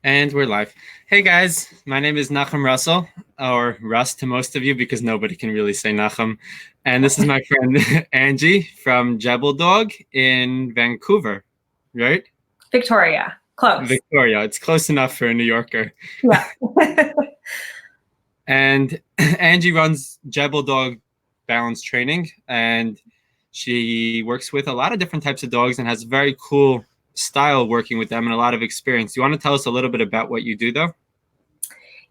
And we're live. Hey guys, my name is Nachum Russell, or Russ to most of you because nobody can really say Nachum. And this is my friend Angie from Jebeldog in Vancouver, right? Victoria, close. Victoria. It's close enough for a New Yorker. Yeah. And Angie runs Jebeldog Balanced training, and she works with a lot of different types of dogs and has very cool style working with them and a lot of experience. Do you want to tell us a little bit about what you do, though?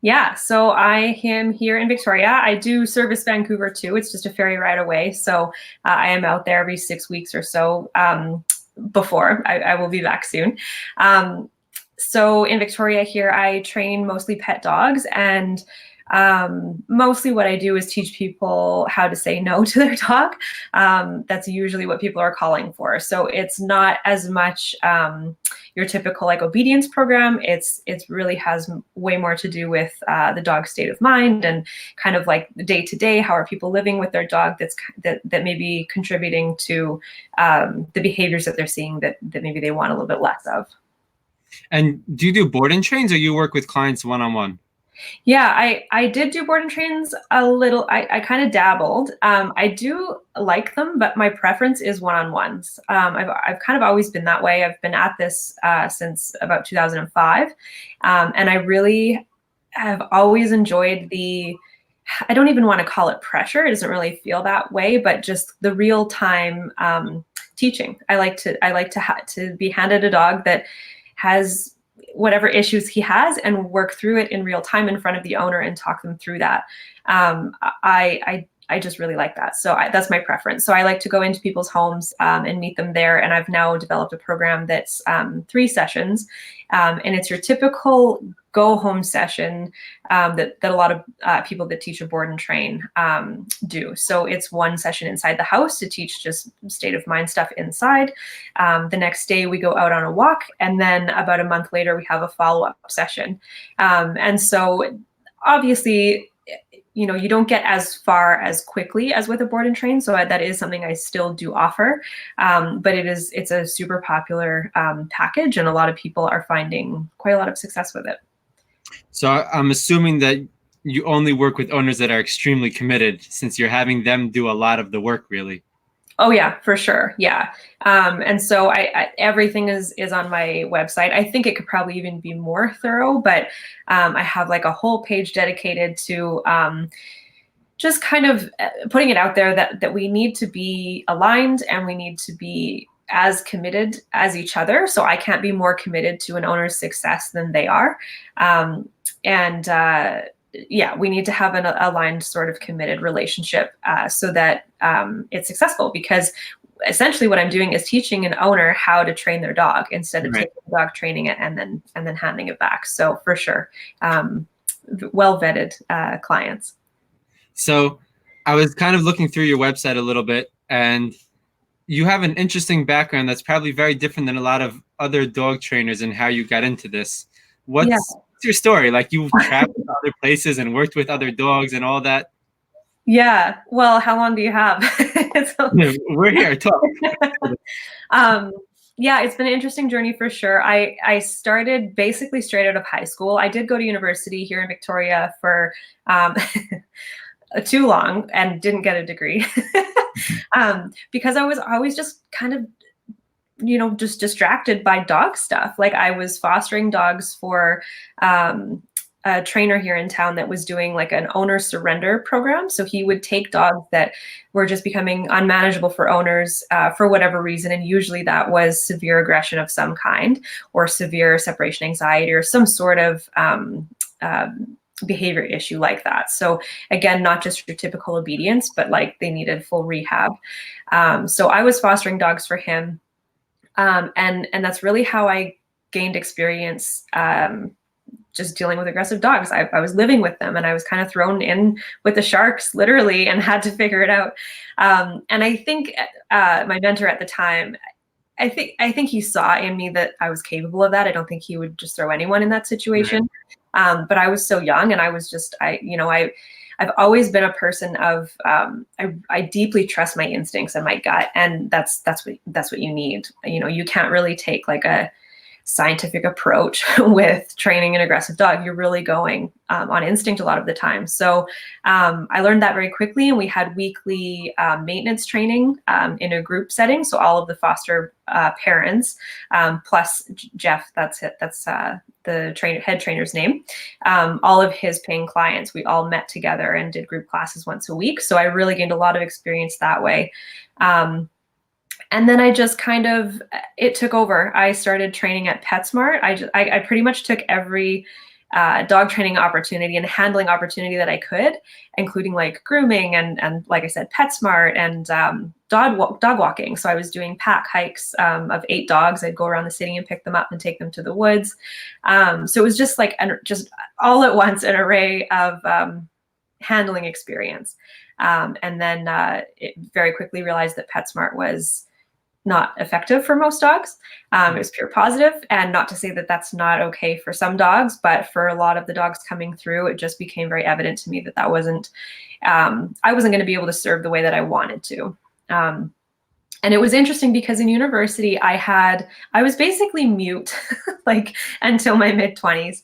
Yeah, so I am here in Victoria. I do service Vancouver too. It's just a ferry ride away. So I am out there every 6 weeks or so before. I will be back soon. So in Victoria here, I train mostly pet dogs, and mostly what I do is teach people how to say no to their dog. That's usually what people are calling for. So it's not as much your typical like obedience program. It's really has way more to do with the dog's state of mind and kind of like day to day, how are people living with their dog that may be contributing to the behaviors that they're seeing that maybe they want a little bit less of. And do you do board and trains, or you work with clients one-on-one? Yeah, I did do board and trains a little. I kind of dabbled. I do like them, but my preference is one-on-ones. I've kind of always been that way. I've been at this since about 2005, and I really have always enjoyed I don't even want to call it pressure. It doesn't really feel that way, but just the real time teaching. I like to be handed a dog that has whatever issues he has and work through it in real time in front of the owner and talk them through that. I just really like that. So that's my preference. So I like to go into people's homes and meet them there. And I've now developed a program that's 3 sessions. And it's your typical go home session that a lot of people that teach a board and train do. So it's 1 session inside the house to teach just state of mind stuff inside. The next day we go out on a walk, and then about a month later we have a follow-up session. And so obviously, you don't get as far as quickly as with a board and train. So that is something I still do offer, but it's a super popular package, and a lot of people are finding quite a lot of success with it. So I'm assuming that you only work with owners that are extremely committed, since you're having them do a lot of the work, really. Oh yeah, for sure. Yeah. And so everything is on my website. I think it could probably even be more thorough, but I have like a whole page dedicated to just kind of putting it out there that we need to be aligned and we need to be as committed as each other. So I can't be more committed to an owner's success than they are. Yeah, we need to have an aligned sort of committed relationship so that it's successful, because essentially what I'm doing is teaching an owner how to train their dog instead of taking the dog, training it, and then handing it back. So for sure, well vetted clients. So I was kind of looking through your website a little bit, and you have an interesting background that's probably very different than a lot of other dog trainers and how you got into this. What's your story? Like, you've traveled to other places and worked with other dogs and all that? Yeah. Well, how long do you have? We're here. Talk. Yeah, it's been an interesting journey for sure. I started basically straight out of high school. I did go to university here in Victoria for too long and didn't get a degree because I was always just kind of just distracted by dog stuff. Like, I was fostering dogs for a trainer here in town that was doing like an owner surrender program. So he would take dogs that were just becoming unmanageable for owners for whatever reason. And usually that was severe aggression of some kind, or severe separation anxiety, or some sort of behavior issue like that. So again, not just your typical obedience, but like they needed full rehab. So I was fostering dogs for him. And that's really how I gained experience just dealing with aggressive dogs. I was living with them, and I was kind of thrown in with the sharks, literally, and had to figure it out. And I think my mentor at the time, I think he saw in me that I was capable of that. I don't think he would just throw anyone in that situation. But I was so young, and I was just, I've always been a person of I deeply trust my instincts and my gut, and that's what you need. You can't really take like a scientific approach with training an aggressive dog. You're really going on instinct a lot of the time. So I learned that very quickly, and we had weekly maintenance training in a group setting. So all of the foster parents, plus Jeff, that's the head trainer's name, all of his paying clients, we all met together and did group classes once a week. So I really gained a lot of experience that way. And then I just it took over. I started training at Petsmart. I pretty much took every dog training opportunity and handling opportunity that I could, including like grooming and like I said, Petsmart and dog walking. So I was doing pack hikes of 8 dogs. I'd go around the city and pick them up and take them to the woods. So it was just like just all at once an array of handling experience. And then it very quickly realized that Petsmart was not effective for most dogs. It was pure positive, and not to say that that's not okay for some dogs, but for a lot of the dogs coming through, it just became very evident to me that I wasn't going to be able to serve the way that I wanted to. And it was interesting because in university, I was basically mute, like until my mid-20s,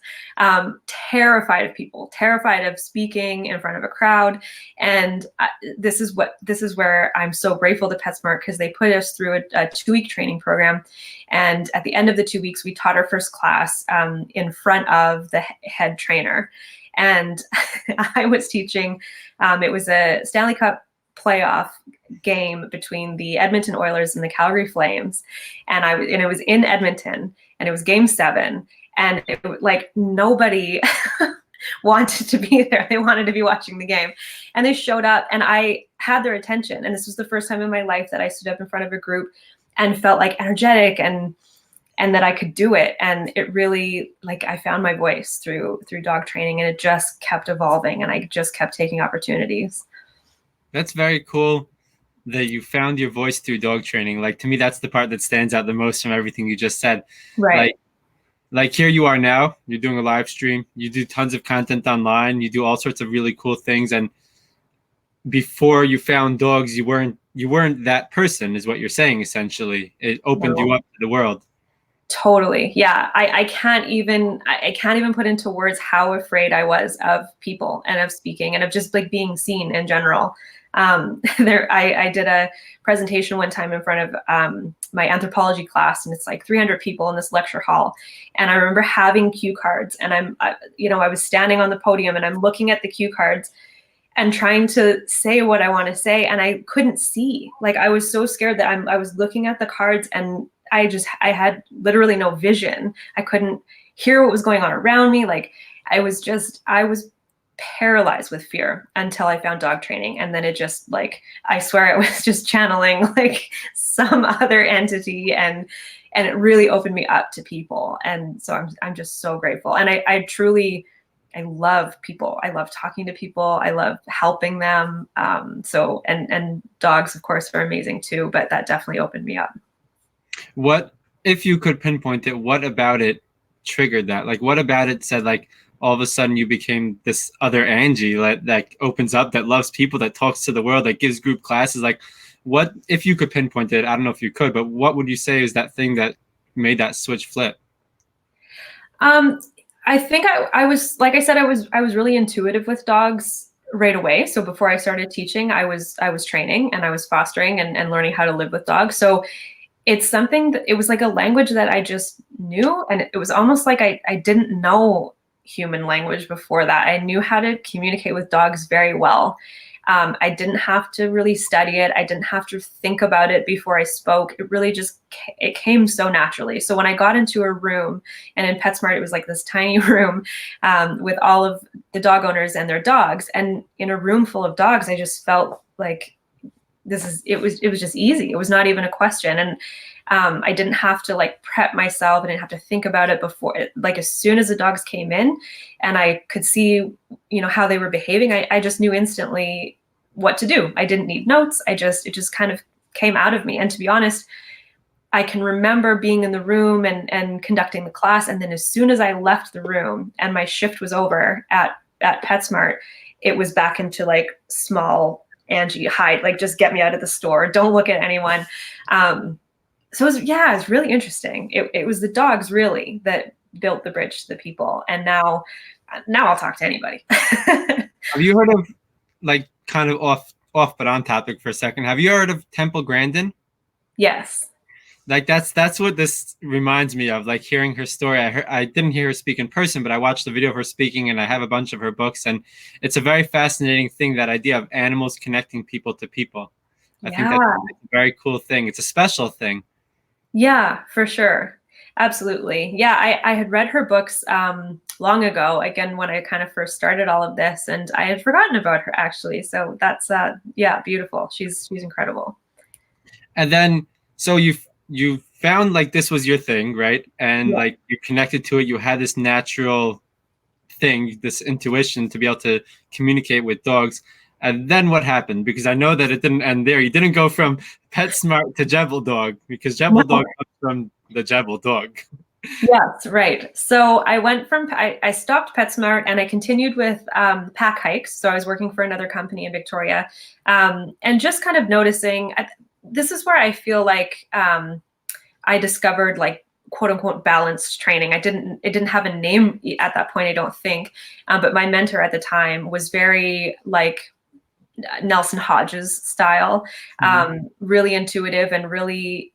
terrified of people, terrified of speaking in front of a crowd. And this is where I'm so grateful to Petsmart, because they put us through a 2-week training program. And at the end of the 2 weeks, we taught our first class in front of the head trainer. And I was teaching, it was a Stanley Cup playoff game between the Edmonton Oilers and the Calgary Flames, and it was in Edmonton, and it was game 7, and nobody wanted to be there. They wanted to be watching the game, and they showed up, and I had their attention. And this was the first time in my life that I stood up in front of a group and felt like energetic and that I could do it. And it really, I found my voice through dog training, and it just kept evolving, and I just kept taking opportunities. That's very cool that you found your voice through dog training. Like, to me, that's the part that stands out the most from everything you just said. Right. Like here you are now, you're doing a live stream, you do tons of content online, you do all sorts of really cool things. And before you found dogs, you weren't that person, is what you're saying, essentially. It opened you up to the world. Totally. Yeah. I can't even put into words how afraid I was of people and of speaking and of just being seen in general. I did a presentation one time in front of my anthropology class, and it's 300 people in this lecture hall. And I remember having cue cards, and I was standing on the podium, and I'm looking at the cue cards and trying to say what I want to say. And I couldn't see. I was so scared that I was looking at the cards, and I had literally no vision. I couldn't hear what was going on around me. I was paralyzed with fear until I found dog training. And then it just I swear it was just channeling some other entity, and it really opened me up to people. And so I'm just so grateful. And I truly love people. I love talking to people. I love helping them. And dogs, of course, are amazing too, but that definitely opened me up. What, if you could pinpoint it, what about it triggered that? What about it said, all of a sudden you became this other Angie that opens up, that loves people, that talks to the world, that gives group classes? What, if you could pinpoint it, I don't know if you could, but what would you say is that thing that made that switch flip? I think I was, like I said, I was really intuitive with dogs right away. So before I started teaching, I was training, and I was fostering and learning how to live with dogs. So it's something that, it was like a language that I just knew. And it was almost like I didn't know human language before that. I knew how to communicate with dogs very well. I didn't have to really study it. I didn't have to think about it before I spoke. It really just, it came so naturally. So when I got into a room, and in Petsmart, it was this tiny room with all of the dog owners and their dogs. And in a room full of dogs, I just felt like it was just easy. It was not even a question. And I didn't have to prep myself. I didn't have to think about it before. As soon as the dogs came in and I could see, how they were behaving, I just knew instantly what to do. I didn't need notes. It just kind of came out of me. And to be honest, I can remember being in the room and conducting the class. And then as soon as I left the room and my shift was over at Petsmart, it was back into small Angie, hide, just get me out of the store. Don't look at anyone. So it's really interesting. It was the dogs really that built the bridge to the people. And now I'll talk to anybody. Have you heard of, like, kind of off but on topic for a second? Have you heard of Temple Grandin? Yes. Like that's what this reminds me of. Like hearing her story. I didn't hear her speak in person, but I watched the video of her speaking, and I have a bunch of her books, and it's a very fascinating thing. That idea of animals connecting people to people. I think Yeah. that's a very cool thing. It's a special thing. Yeah, for sure. Absolutely. Yeah, I had read her books long ago, again, when I kind of first started all of this, and I had forgotten about her actually. So that's yeah, beautiful. She's incredible. And then so you found like this was your thing, right? And Yeah. like you connected to it. You had this natural thing, this intuition to be able to communicate with dogs. And then what happened? Because I know that it didn't end there. You didn't go from Petsmart to Jebeldog, because Jebeldog No. comes from the Jebeldog. Yes, right. So I went from I stopped PetSmart and I continued with pack hikes. So I was working for another company in Victoria, and just kind of noticing. This is where I feel like I discovered like quote unquote balanced training. It didn't have a name at that point, I don't think, but my mentor at the time was very like Nelson Hodges style, really intuitive and really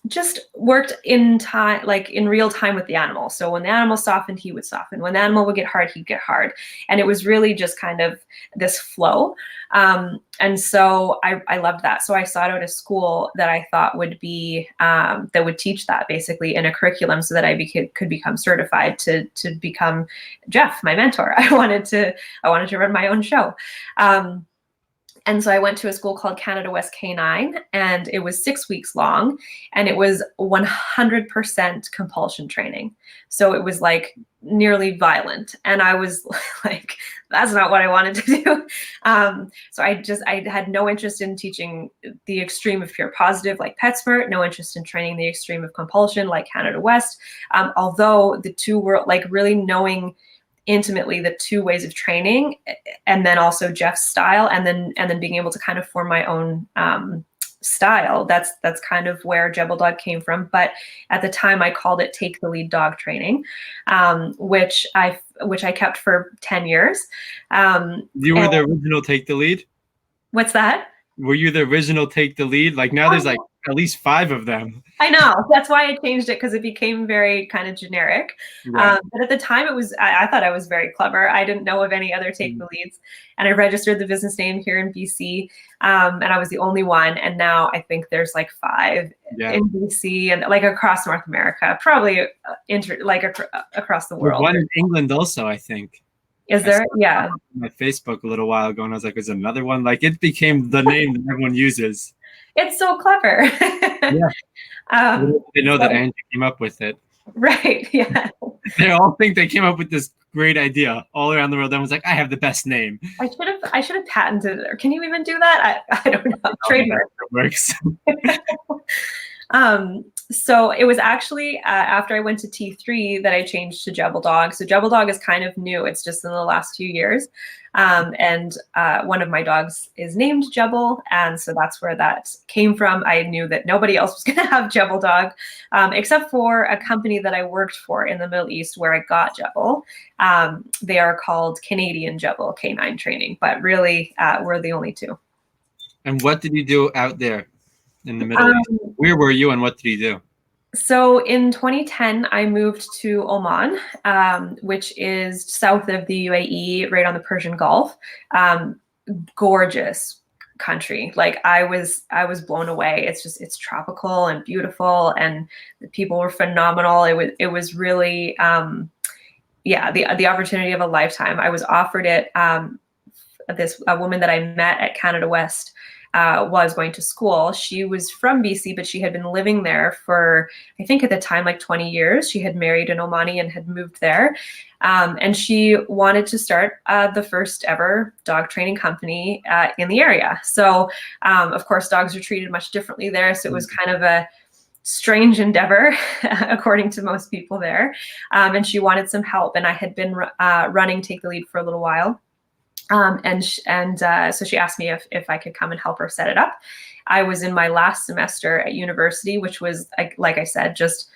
just worked in time, like in real time with the animal. So when the animal softened, he would soften. When the animal would get hard, he'd get hard. And it was really just kind of this flow. And so I loved that. So I sought out a school that I thought would be, that would teach that basically in a curriculum so that I could become certified to become Jeff, my mentor. I wanted to run my own show. And so I went to a school called Canada West K9, and it was 6 weeks long, and it was 100% compulsion training. So it was like nearly violent. And I was like, that's not what I wanted to do. So I had no interest in teaching the extreme of pure positive like PetSmart, no interest in training the extreme of compulsion like Canada West. Although the two were like really knowing intimately the two ways of training, and then also Jeff's style, and then being able to kind of form my own style. That's kind of where Jebeldog came from. But at the time I called it Take the Lead Dog Training, which I kept for 10 years. You were the original Take the Lead? What's that? Were you the original Take the Lead? Like now there's like at least 5 of them. I know. That's why I changed it, because it became very kind of generic. Right. But at the time, I thought I was very clever. I didn't know of any other Take the Leads. And I registered the business name here in BC. And I was the only one. And now I think there's like 5 in BC and like across North America, probably across the world. One in England also, I think. Is there? Yeah. On my Facebook a little while ago, and I was like, "Is another one?" Like it became the name that everyone uses. It's so clever. Yeah. They know that Angie came up with it. Right. Yeah. They all think they came up with this great idea all around the world. Everyone's like, "I have the best name." I should have patented it. Or can you even do that? I don't know. Trademark. It works. So it was actually after I went to T3 that I changed to Jebeldog. So Jebeldog is kind of new. It's just in the last few years. And one of my dogs is named Jebel. And so that's where that came from. I knew that nobody else was going to have Jebeldog, except for a company that I worked for in the Middle East where I got Jebel. They are called Canadian Jebel K9 Training, but really we're the only two. And what did you do out there in the Middle East? Where were you and what did you do? So in 2010, I moved to Oman, which is south of the UAE, right on the Persian Gulf. Gorgeous country. Like I was blown away. It's tropical and beautiful, and the people were phenomenal. It was really, the opportunity of a lifetime. I was offered it. A woman that I met at Canada West was going to school. She was from BC, but she had been living there for, I think at the time, like 20 years. She had married an Omani and had moved there. And she wanted to start the first ever dog training company in the area. So, of course, dogs are treated much differently there. So it was kind of a strange endeavor, according to most people there. And she wanted some help. And I had been running Take the Lead for a little while. So she asked me if I could come and help her set it up. I was in my last semester at university, which was, like I said, just,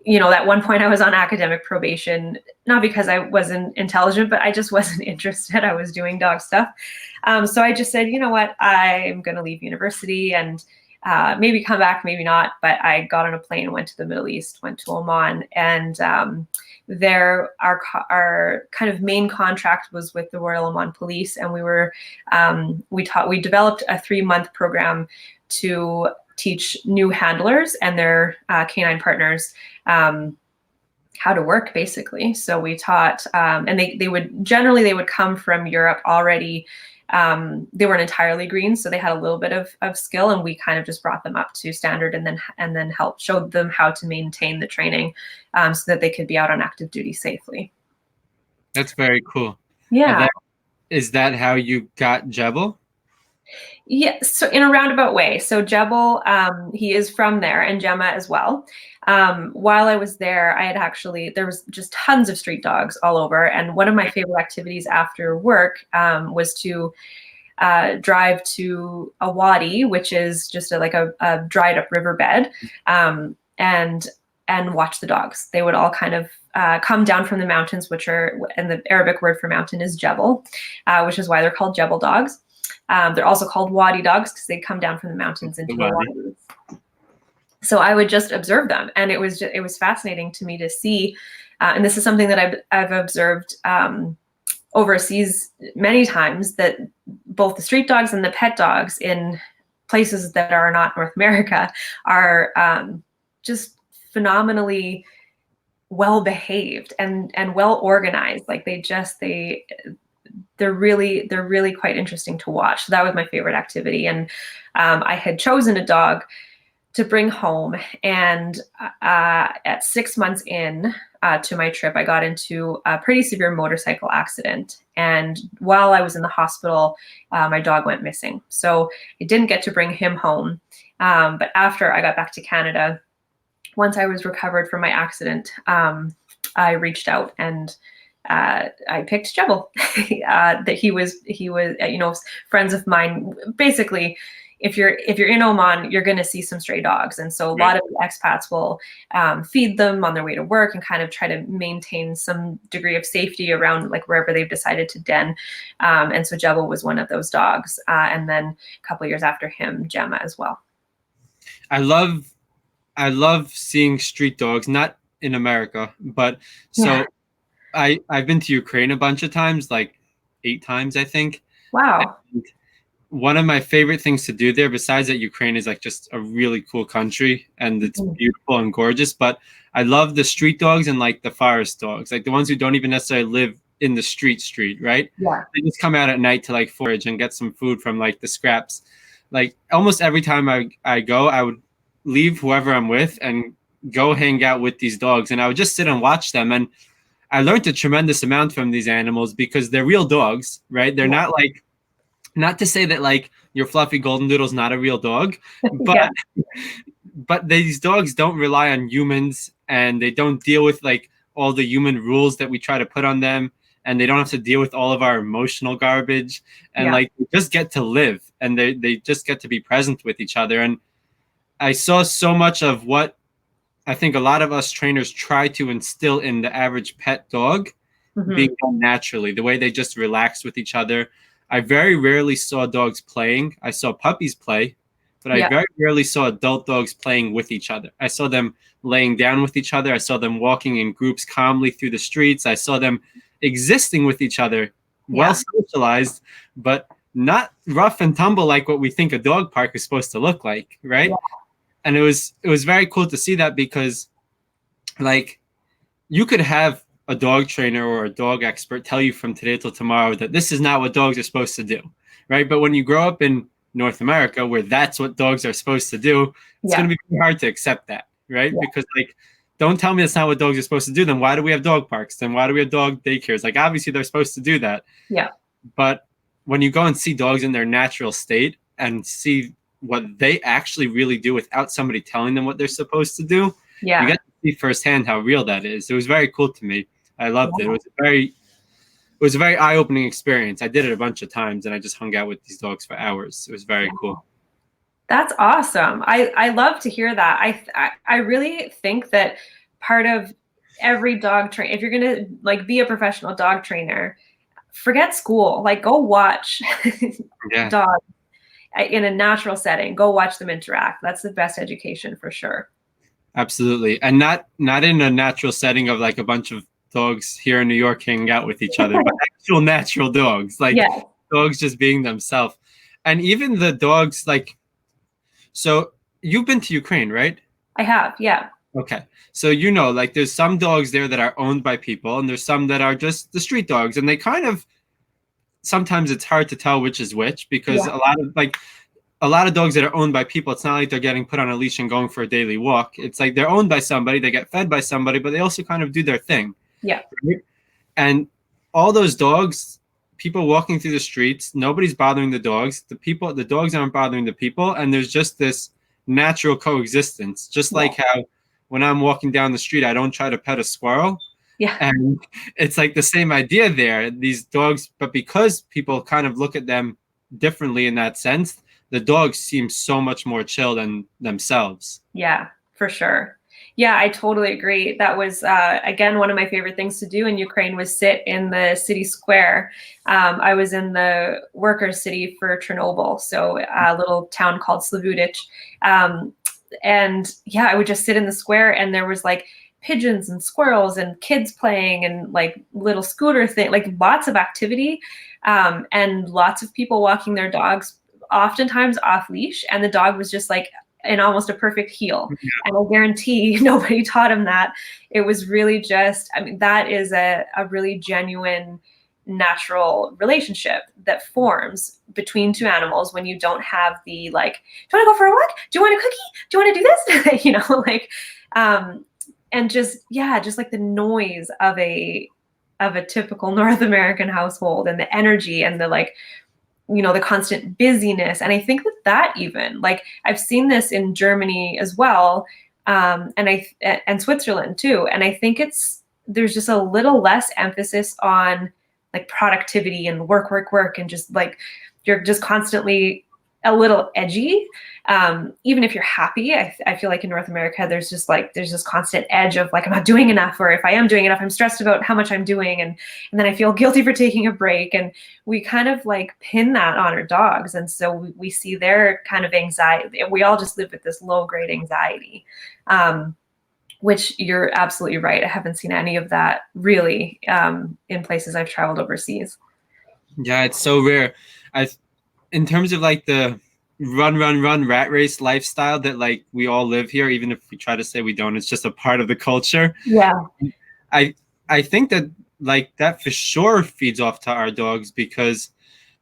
at one point I was on academic probation, not because I wasn't intelligent, but I just wasn't interested. I was doing dog stuff. So I just said, you know what, I'm going to leave university and maybe come back, maybe not. But I got on a plane, went to the Middle East, went to Oman, and there our kind of main contract was with the Royal Oman Police, and we developed a 3-month program to teach new handlers and their canine partners how to work, basically. So we taught, and they would come from Europe already. They weren't entirely green, so they had a little bit of skill, and we kind of just brought them up to standard, and then showed them how to maintain the training, so that they could be out on active duty safely. That's very cool. Yeah. Is that how you got Jebel? Yeah, so in a roundabout way. So Jebel, he is from there, and Gemma as well. While I was there, there was just tons of street dogs all over. And one of my favorite activities after work was to drive to a wadi, which is just a dried up riverbed, and watch the dogs. They would all kind of come down from the mountains, and the Arabic word for mountain is Jebel, which is why they're called Jebel dogs. They're also called wadi dogs because they come down from the mountains into the wadis. So I would just observe them, and it was fascinating to me to see. And this is something that I've observed overseas many times, that both the street dogs and the pet dogs in places that are not North America are just phenomenally well behaved and well organized. Like they're really quite interesting to watch. So that was my favorite activity. And I had chosen a dog to bring home. And at 6 months in to my trip, I got into a pretty severe motorcycle accident. And while I was in the hospital, my dog went missing. So I didn't get to bring him home. But after I got back to Canada, once I was recovered from my accident, I reached out and I picked Jebel. That he was friends of mine. Basically, if you're in Oman, you're going to see some stray dogs, and so a lot of the expats will feed them on their way to work and kind of try to maintain some degree of safety around like wherever they've decided to den. And so Jebel was one of those dogs, and then a couple of years after him, Gemma as well. I love seeing street dogs, not in America, but so. Yeah. I've been to Ukraine a bunch of times, like 8 times, I think. Wow. And one of my favorite things to do there, besides that Ukraine is like just a really cool country and it's beautiful and gorgeous, but I love the street dogs and like the forest dogs, like the ones who don't even necessarily live in the street, right? Yeah. They just come out at night to like forage and get some food from like the scraps. Like almost every time I go, I would leave whoever I'm with and go hang out with these dogs, and I would just sit and watch them. And I learned a tremendous amount from these animals because they're real dogs, right? They're not like, not to say that like your fluffy golden doodle's not a real dog, but but these dogs don't rely on humans, and they don't deal with like all the human rules that we try to put on them, and they don't have to deal with all of our emotional garbage, and like they just get to live, and they just get to be present with each other. And I saw so much of what I think a lot of us trainers try to instill in the average pet dog being done naturally, the way they just relax with each other. I very rarely saw dogs playing. I saw puppies play, but I very rarely saw adult dogs playing with each other. I saw them laying down with each other. I saw them walking in groups calmly through the streets. I saw them existing with each other, well socialized, but not rough and tumble like what we think a dog park is supposed to look like, right? And it was very cool to see that, because like you could have a dog trainer or a dog expert tell you from today till tomorrow that this is not what dogs are supposed to do, right? But when you grow up in North America where that's what dogs are supposed to do, it's going to be very hard to accept that, right? Because like, don't tell me that's not what dogs are supposed to do. Then why do we have dog parks? Then why do we have dog daycares? Like obviously they're supposed to do that. Yeah. But when you go and see dogs in their natural state and see what they actually really do without somebody telling them what they're supposed to do, you get to see firsthand how real that is. It was very cool to me. I loved it. It was a very was a very eye-opening experience. I did it a bunch of times, and I just hung out with these dogs for hours. It was very cool. That's awesome. I love to hear that. I really think that part of every dog train, if you're gonna like be a professional dog trainer, forget school. Like go watch dogs in a natural setting. Go watch them interact. That's the best education for sure. Absolutely, and not in a natural setting of like a bunch of dogs here in New York hanging out with each other, but actual natural dogs, like dogs just being themselves. And even the dogs, like, so you've been to Ukraine, right? I have, yeah. Okay. So, like there's some dogs there that are owned by people, and there's some that are just the street dogs. And they kind of, sometimes it's hard to tell which is which, because a lot of dogs that are owned by people, it's not like they're getting put on a leash and going for a daily walk. It's like they're owned by somebody, they get fed by somebody, but they also kind of do their thing. Yeah. Right? And all those dogs, people walking through the streets, nobody's bothering the dogs. The dogs aren't bothering the people. And there's just this natural coexistence, just like how when I'm walking down the street, I don't try to pet a squirrel. Yeah. And it's like the same idea there. These dogs, but because people kind of look at them differently in that sense, the dogs seem so much more chill than themselves. Yeah, for sure. Yeah, I totally agree. That was, again, one of my favorite things to do in Ukraine was sit in the city square. I was in the workers' city for Chernobyl, so a little town called Slavutich. And yeah, I would just sit in the square, and there was like pigeons and squirrels and kids playing and like little scooter thing, like lots of activity, and lots of people walking their dogs, oftentimes off leash, and the dog was just like in almost a perfect heel. And I guarantee nobody taught him that. It was really just, I mean, that is a really genuine natural relationship that forms between two animals when you don't have the like, do you want to go for a walk? Do you want a cookie? Do you want to do this? Like, and just like the noise of a typical North American household, and the energy and the like, the constant busyness. And I think that even like I've seen this in Germany as well, and Switzerland too. And I think there's just a little less emphasis on like productivity and work, and just like you're just constantly a little edgy. Even if you're happy, I feel like in North America, there's this constant edge of like, I'm not doing enough, or if I am doing enough, I'm stressed about how much I'm doing. And then I feel guilty for taking a break. And we kind of like pin that on our dogs. And so we see their kind of anxiety. We all just live with this low grade anxiety, which you're absolutely right. I haven't seen any of that really in places I've traveled overseas. Yeah, it's so rare. In terms of like the run rat race lifestyle that like we all live here, even if we try to say we don't, it's just a part of the culture. Yeah. I think that like that for sure feeds off to our dogs, because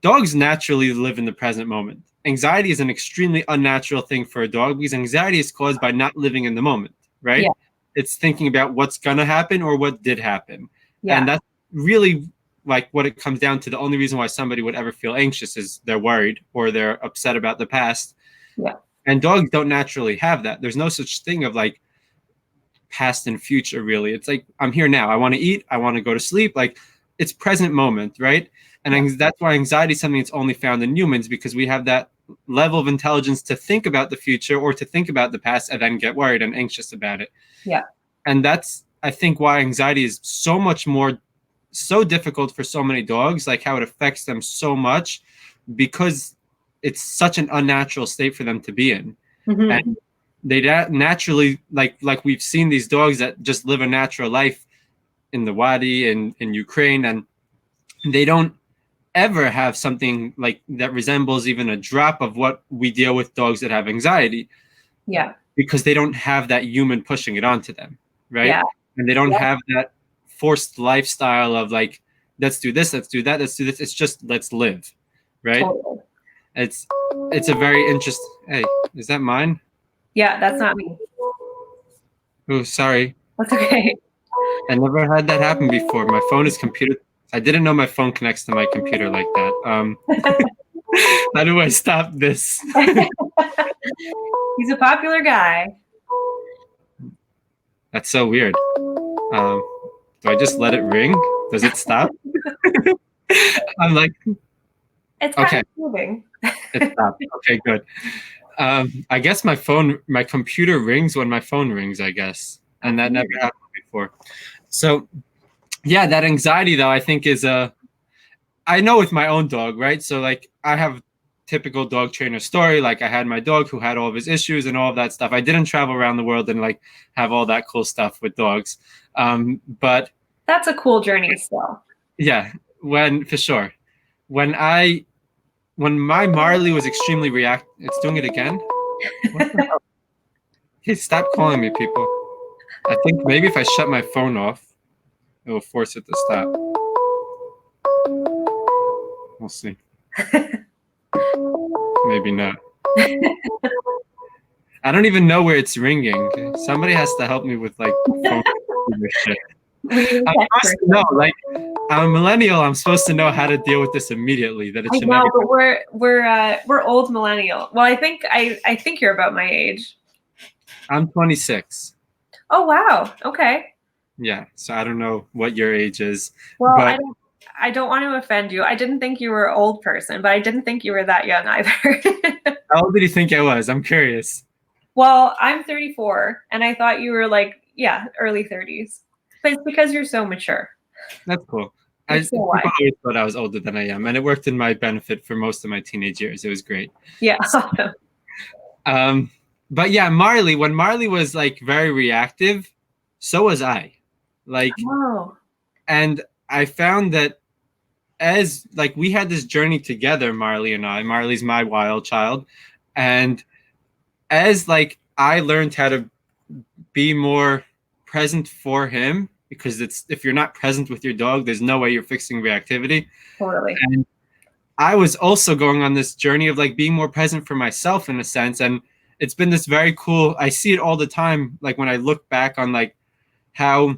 dogs naturally live in the present moment. Anxiety is an extremely unnatural thing for a dog, because anxiety is caused by not living in the moment, right? Yeah. It's thinking about what's gonna happen or what did happen. Yeah. And that's really like what it comes down to. The only reason why somebody would ever feel anxious is they're worried or they're upset about the past. Yeah. And dogs don't naturally have that. There's no such thing of like past and future, really. It's like, I'm here now. I want to eat. I want to go to sleep. Like it's present moment, right? And that's why anxiety is something that's only found in humans, because we have that level of intelligence to think about the future or to think about the past and then get worried and anxious about it. Yeah. And that's, I think, why anxiety is so difficult for so many dogs, like how it affects them so much, because it's such an unnatural state for them to be in. Mm-hmm. And they naturally, like we've seen these dogs that just live a natural life in the Wadi and in Ukraine, and they don't ever have something like that resembles even a drop of what we deal with dogs that have anxiety. Yeah. Because they don't have that human pushing it onto them, right? Yeah. And they don't have that forced lifestyle of like, let's do this, let's do that, let's do this. It's just, let's live, right? Totally. It's a very interesting. Hey, is that mine? Yeah, that's not me. Oh, sorry. That's okay. I never had that happen before. My phone is computer. I didn't know my phone connects to my computer like that. How do I stop this? He's a popular guy. That's so weird. Do I just let it ring? Does it stop? I'm like, It's kind okay, of moving. it stopped. Okay, good. I guess my computer rings when my phone rings, I guess. And that never happened before. So yeah, that anxiety though, I think is I know with my own dog, right? So like I have typical dog trainer story. Like I had my dog who had all of his issues and all of that stuff. I didn't travel around the world and like have all that cool stuff with dogs. But That's a cool journey still. yeah, for sure. When I when my Marley was extremely it's doing it again. What the hell? Hey, stop calling me, people. I think maybe if I shut my phone off, it will force it to stop. We'll see. Maybe not. I don't even know where it's ringing. Somebody has to help me with like phone shit. I'm supposed to know, like I'm a millennial. I'm supposed to know how to deal with this immediately. That it should never. But we're old millennial. Well, I think you're about my age. I'm 26. Oh wow. Okay. Yeah. So I don't know what your age is. Well, but I don't want to offend you. I didn't think you were an old person, but I didn't think you were that young either. How old did you think I was? I'm curious. Well, I'm 34, and I thought you were like, yeah, early 30s. But it's because you're so mature. That's cool. People always thought I was older than I am, and it worked in my benefit for most of my teenage years. It was great. Yeah. But yeah, when Marley was like very reactive, so was I. Like, and I found that as like we had this journey together, Marley and I. Marley's my wild child, and as like I learned how to be more present for him, because if you're not present with your dog, there's no way you're fixing reactivity. Totally. And I was also going on this journey of like being more present for myself in a sense, and it's been this very cool. I see it all the time, like when I look back on like how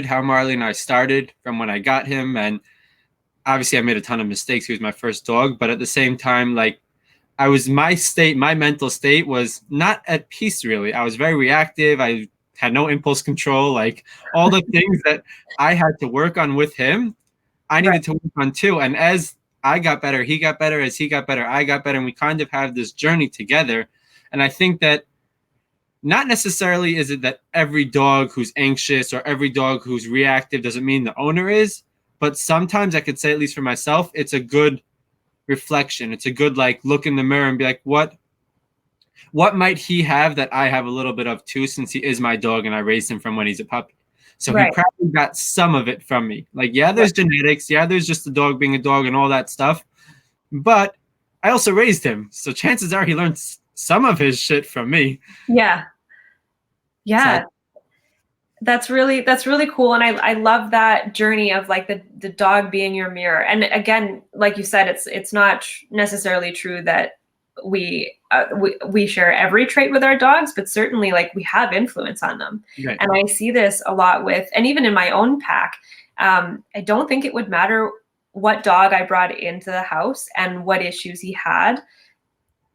how Marley and I started from when I got him, and obviously I made a ton of mistakes. He was my first dog, but at the same time, like my mental state was not at peace really. I was very reactive. I had no impulse control. Like all the things that I had to work on with him, I needed to work on too. And as I got better, he got better. As he got better, I got better. And we kind of have this journey together. And I think that not necessarily is it that every dog who's anxious or every dog who's reactive doesn't mean the owner is, but sometimes I could say, at least for myself, it's a good reflection. It's a good like look in the mirror and be like, what might he have that I have a little bit of too, since he is my dog and I raised him from when he's a puppy. So he probably got some of it from me. Like, yeah, there's genetics. Yeah, there's just the dog being a dog and all that stuff. But I also raised him. So chances are he learned some of his shit from me. Yeah. Yeah. So that's really cool. And I love that journey of like the dog being your mirror. And again, like you said, it's not necessarily true that we share every trait with our dogs, but certainly like we have influence on them. Right. And I see this a lot and even in my own pack, I don't think it would matter what dog I brought into the house and what issues he had.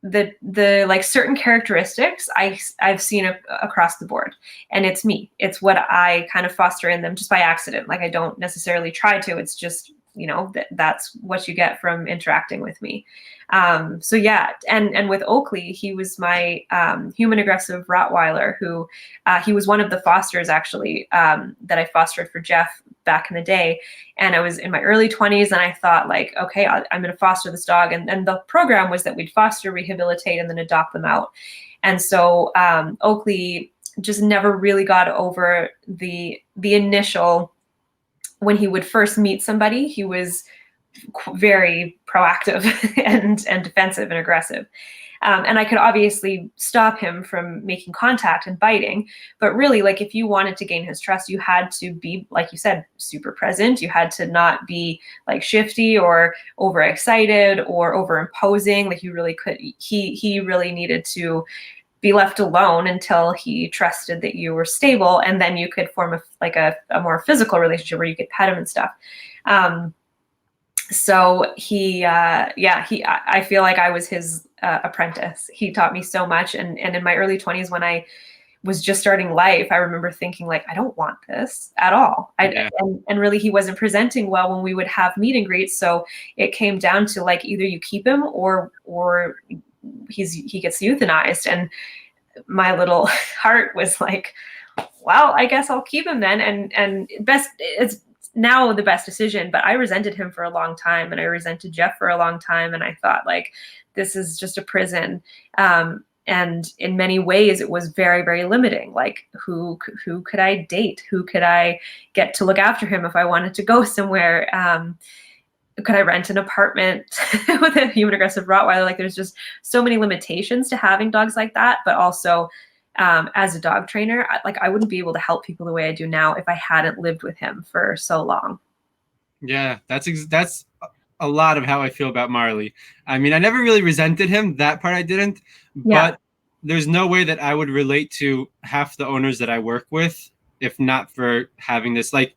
The like certain characteristics I've seen across the board, and it's me. It's what I kind of foster in them just by accident. Like I don't necessarily try to. It's just, that's what you get from interacting with me. So yeah, and with Oakley, he was my human aggressive Rottweiler who he was one of the fosters actually that I fostered for Jeff back in the day. And I was in my early 20s and I thought like, okay, I'm going to foster this dog. And the program was that we'd foster, rehabilitate, and then adopt them out. And so Oakley just never really got over the initial, when he would first meet somebody, he was very proactive and defensive and aggressive. And I could obviously stop him from making contact and biting. But really, like if you wanted to gain his trust, you had to be, like you said, super present. You had to not be like shifty or overexcited or overimposing. Like you really could, he really needed to be left alone until he trusted that you were stable. And then you could form a more physical relationship where you could pet him and stuff. So I feel like I was his apprentice. He taught me so much. And in my early 20s, was just starting life, I remember thinking like, I don't want this at all. And really he wasn't presenting well when we would have meet and greets. So it came down to like, either you keep him or he gets euthanized. And my little heart was like, well, I guess I'll keep him then. And it's now the best decision, but I resented him for a long time, and I resented Jeff for a long time. And I thought like, this is just a prison. And in many ways it was very, very limiting. Like who could I date? Who could I get to look after him if I wanted to go somewhere? Could I rent an apartment with a human aggressive Rottweiler? Like there's just so many limitations to having dogs like that. But also as a dog trainer, I wouldn't be able to help people the way I do now if I hadn't lived with him for so long. Yeah, that's a lot of how I feel about Marley. I mean, I never really resented him. That part I didn't. Yeah. But there's no way that I would relate to half the owners that I work with if not for having this. Like,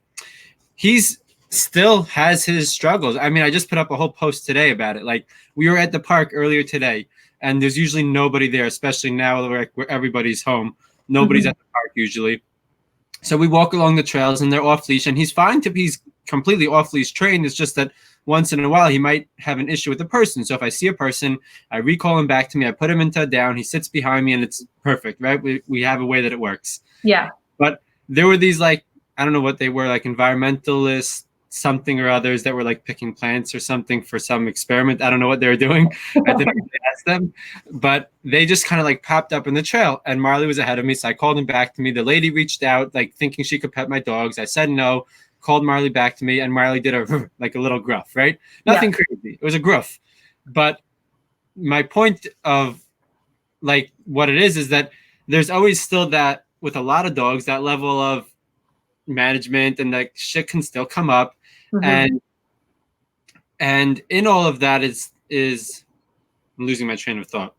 he's still has his struggles. I mean, I just put up a whole post today about it. Like, we were at the park earlier today, and there's usually nobody there, especially now where everybody's home. Nobody's at the park usually. So we walk along the trails, and they're off leash, and he's fine to he's completely off leash trained. It's just that once in a while he might have an issue with the person. So if I see a person, I recall him back to me, I put him into a down, he sits behind me, and it's perfect, right? We have a way that it works. Yeah. But there were these, like, I don't know what they were, like environmentalists, something or others that were like picking plants or something for some experiment. I don't know what they were doing. I didn't really ask them, but they just kind of like popped up in the trail, and Marley was ahead of me. So I called him back to me. The lady reached out, like thinking she could pet my dogs. I said no, called Marley back to me, and Marley did a like a little gruff, right? Nothing crazy. It was a gruff. But my point of like what it is that there's always still that with a lot of dogs, that level of management, and like shit can still come up. And in all of that is I'm losing my train of thought.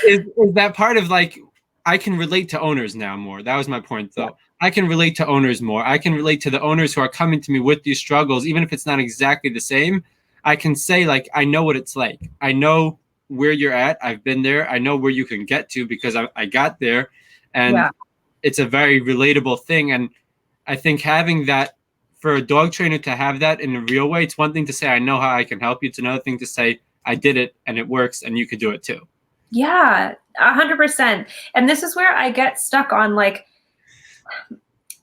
is that part of like, I can relate to owners now more. That was my point though. Yeah. I can relate to owners more. I can relate to the owners who are coming to me with these struggles, even if it's not exactly the same. I can say like, I know what it's like. I know where you're at. I've been there. I know where you can get to because I got there, and it's a very relatable thing. And I think having that, for a dog trainer to have that in a real way, it's one thing to say, I know how I can help you. It's another thing to say, I did it and it works and you could do it too. Yeah, 100%. And this is where I get stuck on like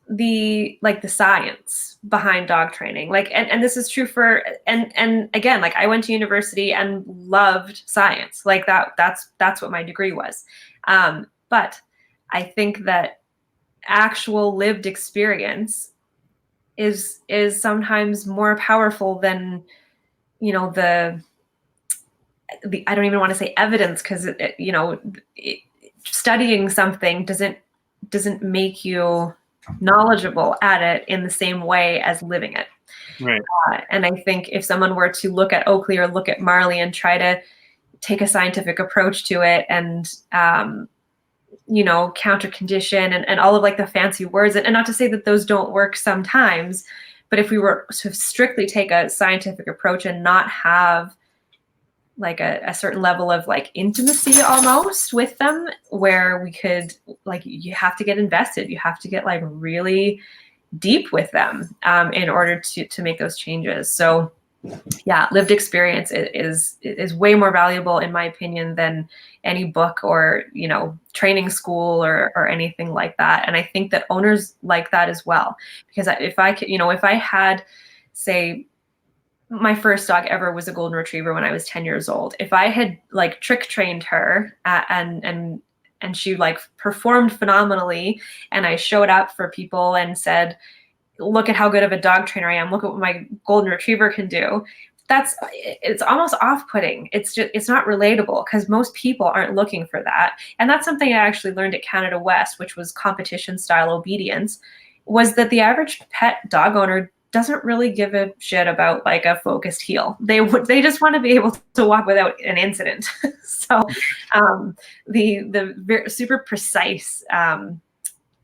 the science behind dog training. Like, and this is true for, and again, like I went to university and loved science. Like that's what my degree was. But I think that actual lived experience is sometimes more powerful than, you know, the I don't even want to say evidence, because studying something doesn't make you knowledgeable at it in the same way as living it. Right. And I think if someone were to look at Oakley or look at Marley and try to take a scientific approach to it and counter condition and all of like the fancy words, and not to say that those don't work sometimes, but if we were to strictly take a scientific approach and not have like a certain level of like intimacy almost with them, where we could, like, you have to get invested, you have to get like really deep with them in order to make those changes. So yeah, lived experience is way more valuable in my opinion than any book or, training school or anything like that. And I think that owners like that as well, because if I could, if I had, say, my first dog ever was a golden retriever when I was 10 years old. If I had like trick trained her and she like performed phenomenally, and I showed up for people and said, look at how good of a dog trainer I am, look at what my golden retriever can do, it's almost off-putting. It's not relatable, because most people aren't looking for that. And that's something I actually learned at Canada West, which was competition style obedience, was that the average pet dog owner doesn't really give a shit about like a focused heel. They just want to be able to walk without an incident. So the very super precise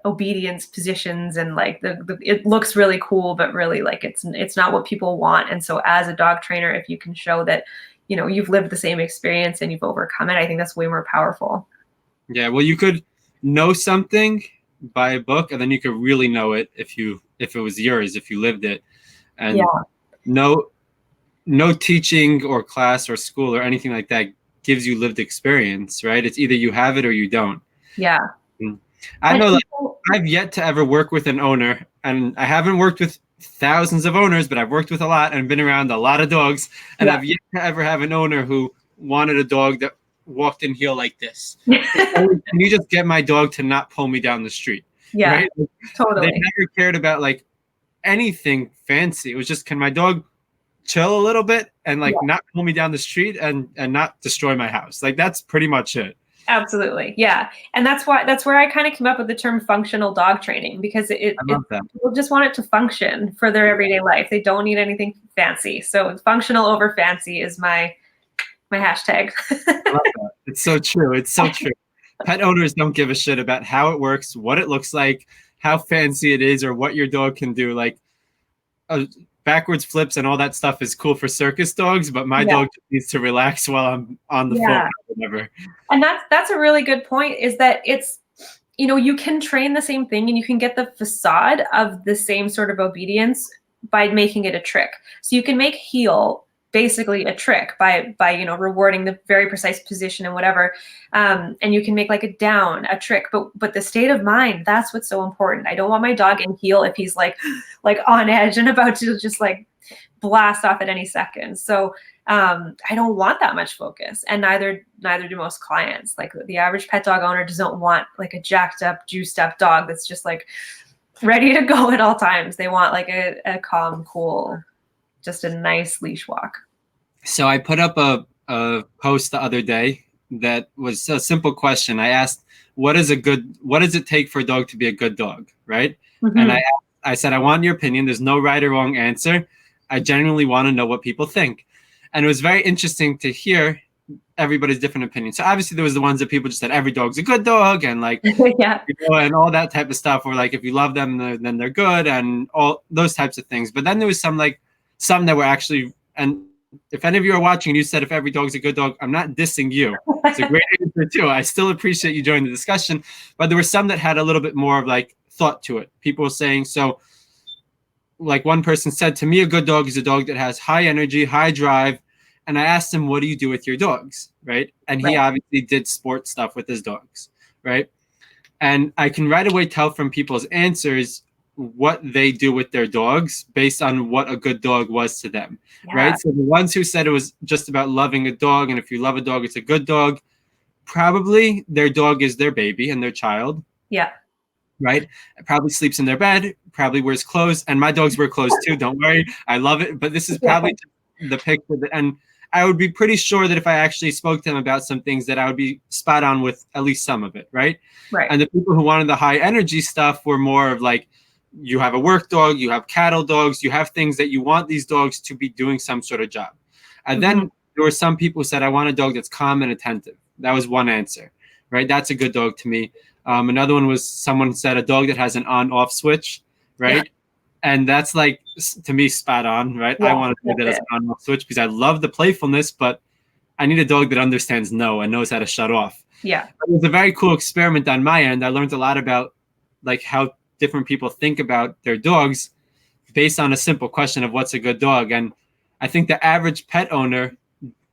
obedience positions, and like it looks really cool, but really like it's not what people want. And so as a dog trainer, if you can show that you've lived the same experience and you've overcome it, I think that's way more powerful. Yeah, well, you could, know something by a book, and then you could really know it if it was yours, if you lived it. And Yeah. no teaching or class or school or anything like that gives you lived experience, right? It's either you have it or you don't. Yeah. I And know that people, I've yet to ever work with an owner, and I haven't worked with thousands of owners, but I've worked with a lot and been around a lot of dogs, and yeah. I've yet to ever have an owner who wanted a dog that walked in heel like this. It's always, can you just get my dog to not pull me down the street, Yeah, right? They totally. never cared about like anything fancy. It was just, can my dog chill a little bit and like Yeah, not pull me down the street and not destroy my house? Like that's pretty much it. absolutely. Yeah. And that's where I kind of came up with the term functional dog training, because I love that. people just want it to function for their everyday life. They don't need anything fancy. So functional over fancy is my hashtag. I love that. It's so true. It's so true. Pet owners don't give a shit about how it works, what it looks like, how fancy it is, or what your dog can do. Like backwards flips and all that stuff is cool for circus dogs, but my Yeah. dog just needs to relax while I'm on the phone Yeah. or whatever. And that's a really good point, is that it's, you can train the same thing and you can get the facade of the same sort of obedience by making it a trick. So you can make heel basically a trick by rewarding the very precise position and whatever. And you can make like a down a trick, but the state of mind, that's what's so important. I don't want my dog in heel if he's like on edge and about to just like blast off at any second. So I don't want that much focus, and neither do most clients. Like the average pet dog owner doesn't want like a jacked up, juiced up dog that's just like ready to go at all times. They want like a calm, cool, just a nice leash walk. So I put up a post the other day that was a simple question. I asked, what does it take for a dog to be a good dog, right? Mm-hmm. And I said, I want your opinion. There's no right or wrong answer. I genuinely want to know what people think. And it was very interesting to hear everybody's different opinions. So obviously there was the ones that people just said every dog's a good dog, and like yeah, and all that type of stuff, or like if you love them then they're good, and all those types of things. But then there was some that were actually, and if any of you are watching and you said if every dog's a good dog, I'm not dissing you. It's a great answer too. I still appreciate you joining the discussion, but there were some that had a little bit more of like thought to it. People were saying, so like one person said, to me, a good dog is a dog that has high energy, high drive. And I asked him, what do you do with your dogs? Right. And he obviously did sports stuff with his dogs. Right. And I can right away tell from people's answers what they do with their dogs based on what a good dog was to them. Yeah. Right. So the ones who said it was just about loving a dog, and if you love a dog, it's a good dog, probably their dog is their baby and their child. Yeah. Right. It probably sleeps in their bed, probably wears clothes, and my dogs wear clothes too. Don't worry. I love it. But this is probably the picture and I would be pretty sure that if I actually spoke to them about some things, that I would be spot on with at least some of it. Right. And the people who wanted the high energy stuff were more of like, you have a work dog, you have cattle dogs, you have things that you want these dogs to be doing some sort of job. And then there were some people who said, I want a dog that's calm and attentive. That was one answer. Right. That's a good dog to me. Another one was someone said a dog that has an on-off switch, right? Yeah. And that's like, to me, spot on, right? Yeah, I want a dog that has an on-off switch because I love the playfulness, but I need a dog that understands no and knows how to shut off. Yeah. It was a very cool experiment on my end. I learned a lot about like how different people think about their dogs based on a simple question of what's a good dog. And I think the average pet owner,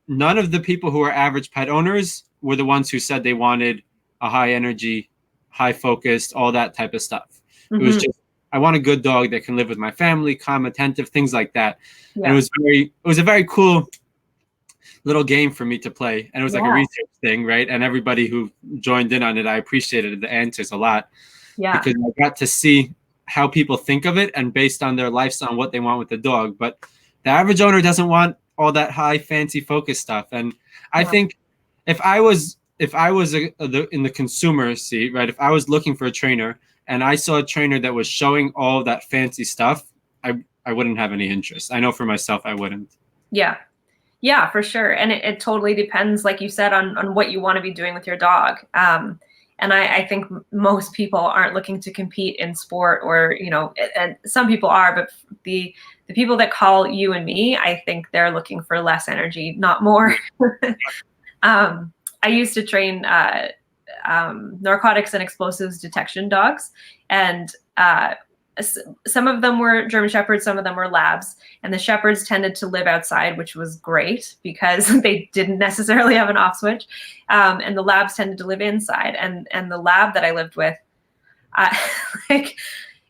none of the people who are average pet owners were the ones who said they wanted a high energy, high focused, all that type of stuff. It was just, I want a good dog that can live with my family, calm, attentive, things like that. Yeah. And it was a very cool little game for me to play. And it was like a research thing, right? And everybody who joined in on it, I appreciated the answers a lot. Yeah. Because I got to see how people think of it and based on their lifestyle and what they want with the dog. But the average owner doesn't want all that high fancy focus stuff. And I think if I was in the consumer seat, right? If I was looking for a trainer and I saw a trainer that was showing all that fancy stuff, I wouldn't have any interest. I know for myself, I wouldn't. Yeah. Yeah, for sure. And it totally depends, like you said, on what you want to be doing with your dog. And I think most people aren't looking to compete in sport or, and some people are, but the people that call you and me, I think they're looking for less energy, not more. I used to train narcotics and explosives detection dogs. And some of them were German Shepherds, some of them were Labs. And the Shepherds tended to live outside, which was great because they didn't necessarily have an off switch. And the Labs tended to live inside. And the Lab that I lived with, like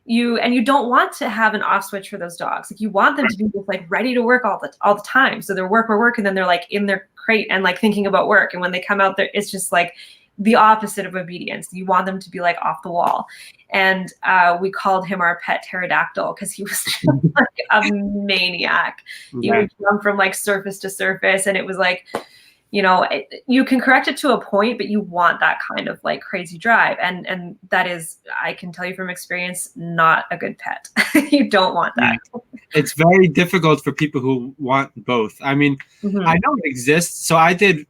you don't want to have an off switch for those dogs. Like you want them to be just like ready to work all the time. So they're work, and then they're like in their crate and like thinking about work. And when they come out there, it's just like the opposite of obedience. You want them to be like off the wall. And we called him our pet pterodactyl because he was just like a maniac. He would jump from like surface to surface, and it was like, you know, you can correct it to a point, but you want that kind of like crazy drive. And that is, I can tell you from experience, not a good pet. You don't want that. Yeah. It's very difficult for people who want both. I mean, I know it exists. So I did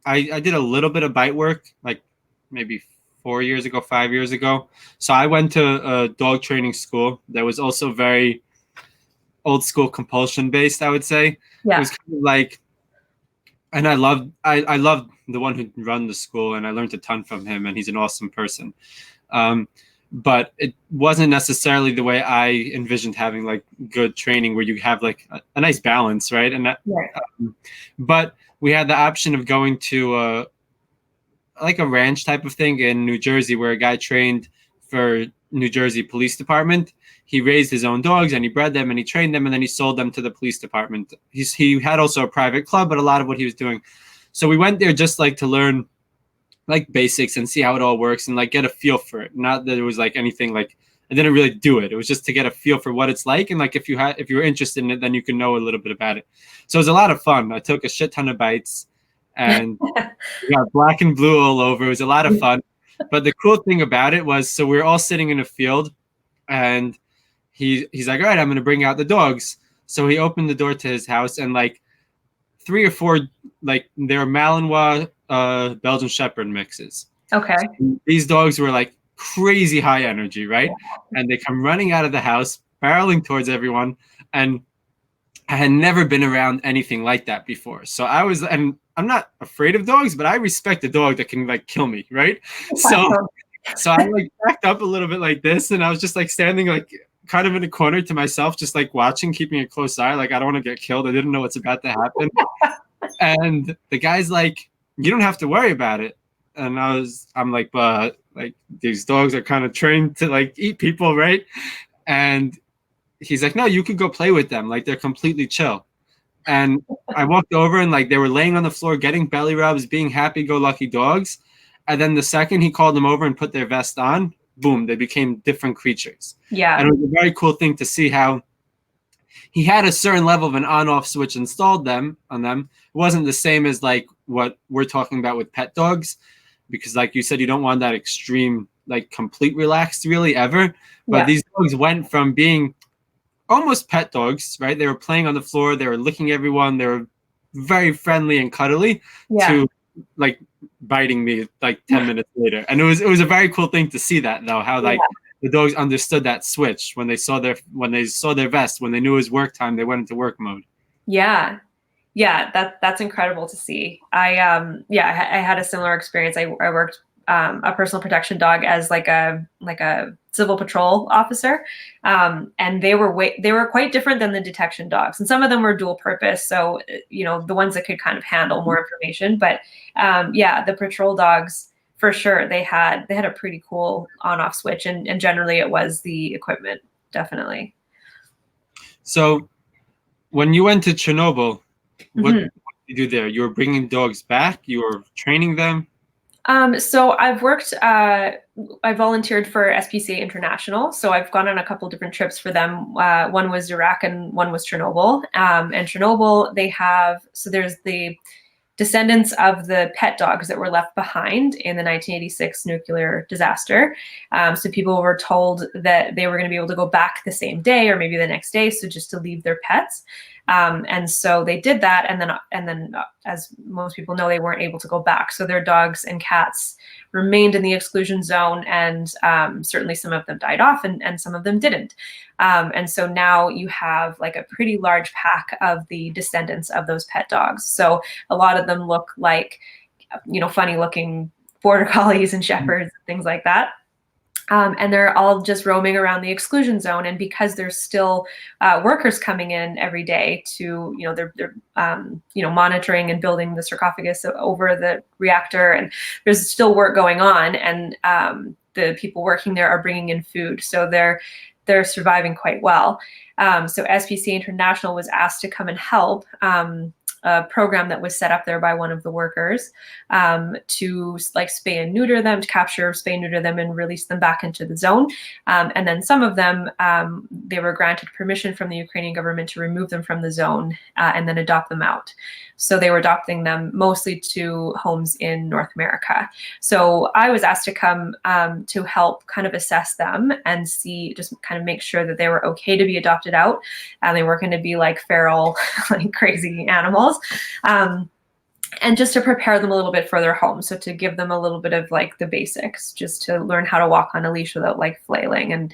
a little bit of bite work, like maybe 5 years ago. So I went to a dog training school that was also very old school compulsion based, I would say. Yeah. It was kind of like, and I loved the one who run the school, and I learned a ton from him, and he's an awesome person. But it wasn't necessarily the way I envisioned having like good training where you have like a nice balance, right? And that, but we had the option of going to like a ranch type of thing in New Jersey where a guy trained for New Jersey Police Department. He raised his own dogs and he bred them and he trained them and then he sold them to the police department. He had also a private club, but a lot of what he was doing. So we went there just like to learn like basics and see how it all works and like get a feel for it. Not that it was like anything like I didn't really do it. It was just to get a feel for what it's like. And like if you were interested in it, then you can know a little bit about it. So it was a lot of fun. I took a shit ton of bites and we got black and blue all over. It was a lot of fun. But the cool thing about it was, so we were all sitting in a field and he's like, all right, I'm going to bring out the dogs. So he opened the door to his house and like 3 or 4, like they were Malinois, Belgian Shepherd mixes. Okay. So these dogs were like crazy high energy, right? And they come running out of the house, barreling towards everyone. And I had never been around anything like that before. So and I'm not afraid of dogs, but I respect a dog that can like kill me, right? So I like backed up a little bit like this, and I was just like standing like kind of in a corner to myself, just like watching, keeping a close eye. Like I don't want to get killed. I didn't know what's about to happen. And the guy's like, you don't have to worry about it. And I'm like, but like these dogs are kind of trained to like eat people, right? And he's like, no, you could go play with them. Like they're completely chill. And I walked over and like they were laying on the floor, getting belly rubs, being happy-go-lucky dogs. And then the second he called them over and put their vest on, boom, they became different creatures. Yeah. And it was a very cool thing to see how he had a certain level of an on-off switch installed on them. It wasn't the same as like what we're talking about with pet dogs, because like you said, you don't want that extreme, like complete relaxed really ever. But these dogs went from being almost pet dogs, right? They were playing on the floor. They were licking everyone. They were very friendly and cuddly to like biting me like 10 minutes later. And it was a very cool thing to see that though, how like the dogs understood that switch when they saw their vest, when they knew it was work time, they went into work mode. Yeah. Yeah, that's incredible to see. I had a similar experience. I worked a personal protection dog as like a civil patrol officer, and they were quite different than the detection dogs. And some of them were dual purpose, so you know the ones that could kind of handle more information. But the patrol dogs for sure they had a pretty cool on-off switch, and generally it was the equipment, definitely. So when you went to Chernobyl, what did you do there? You were bringing dogs back? You were training them? So I've worked, I volunteered for SPCA International. So I've gone on a couple different trips for them. One was Iraq and one was Chernobyl. And Chernobyl, there's the descendants of the pet dogs that were left behind in the 1986 nuclear disaster. So people were told that they were going to be able to go back the same day or maybe the next day. So just to leave their pets. And so they did that. And then as most people know, they weren't able to go back. So their dogs and cats remained in the exclusion zone. And certainly some of them died off and some of them didn't. And so now you have like a pretty large pack of the descendants of those pet dogs. So a lot of them look like, funny looking border collies and shepherds and things like that. And they're all just roaming around the exclusion zone. And because there's still workers coming in every day to, they're monitoring and building the sarcophagus over the reactor, and there's still work going on, and the people working there are bringing in food, so they're surviving quite well. So SPCA International was asked to come and help. A program that was set up there by one of the workers to spay and neuter them, to capture, spay and neuter them, and release them back into the zone. And then some of them, they were granted permission from the Ukrainian government to remove them from the zone and then adopt them out. So they were adopting them mostly to homes in North America. So I was asked to come to help kind of assess them and see, just kind of make sure that they were okay to be adopted out, and they weren't going to be like feral, like crazy animals. And just to prepare them a little bit for their home. So to give them a little bit of like the basics, just to learn how to walk on a leash without like flailing, and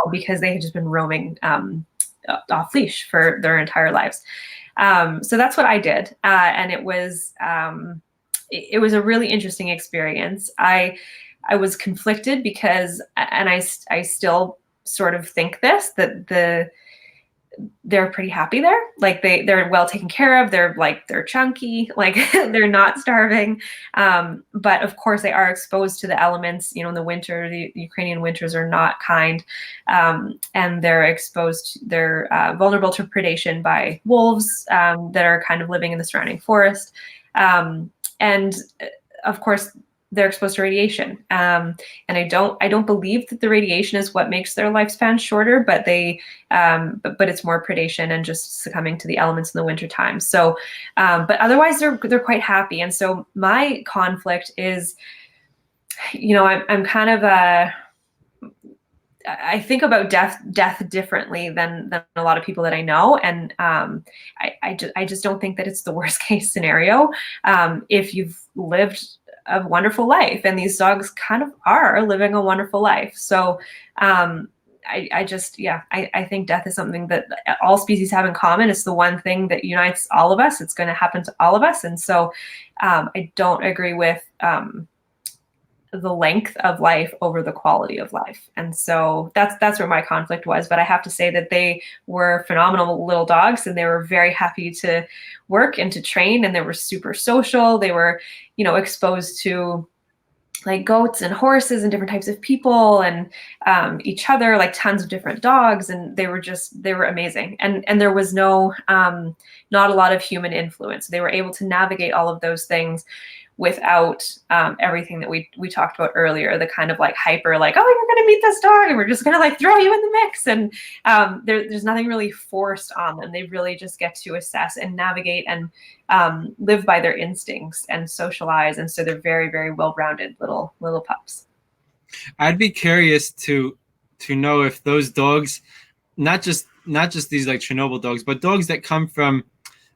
because they had just been roaming off leash for their entire lives. So that's what I did. And it was a really interesting experience. I was conflicted because, and I still sort of think this, that they're pretty happy there. Like they're well taken care of. They're chunky, like they're not starving. But of course they are exposed to the elements, in the winter. The Ukrainian winters are not kind. And they're vulnerable to predation by wolves that are kind of living in the surrounding forest. And of course they're exposed to radiation. And I don't believe that the radiation is what makes their lifespan shorter, but but it's more predation and just succumbing to the elements in the wintertime. So, but otherwise they're quite happy. And so my conflict is, I'm kind of I think about death differently than a lot of people that I know. And I just don't think that it's the worst case scenario. If you've lived a wonderful life, and these dogs kind of are living a wonderful life. So I think death is something that all species have in common. It's the one thing that unites all of us. It's going to happen to all of us. And so I don't agree with the length of life over the quality of life. And so that's where my conflict was. But I have to say that they were phenomenal little dogs, and they were very happy to work and to train, and they were super social. They were, exposed to like goats and horses and different types of people, and each other, like tons of different dogs. And they were amazing. And there was not a lot of human influence. They were able to navigate all of those things without everything that we talked about earlier, the kind of like hyper, like, oh, you're going to meet this dog and we're just going to like throw you in the mix. And there's nothing really forced on them. They really just get to assess and navigate and live by their instincts and socialize. And so they're very, very well-rounded little pups. I'd be curious to know if those dogs, not just these like Chernobyl dogs, but dogs that come from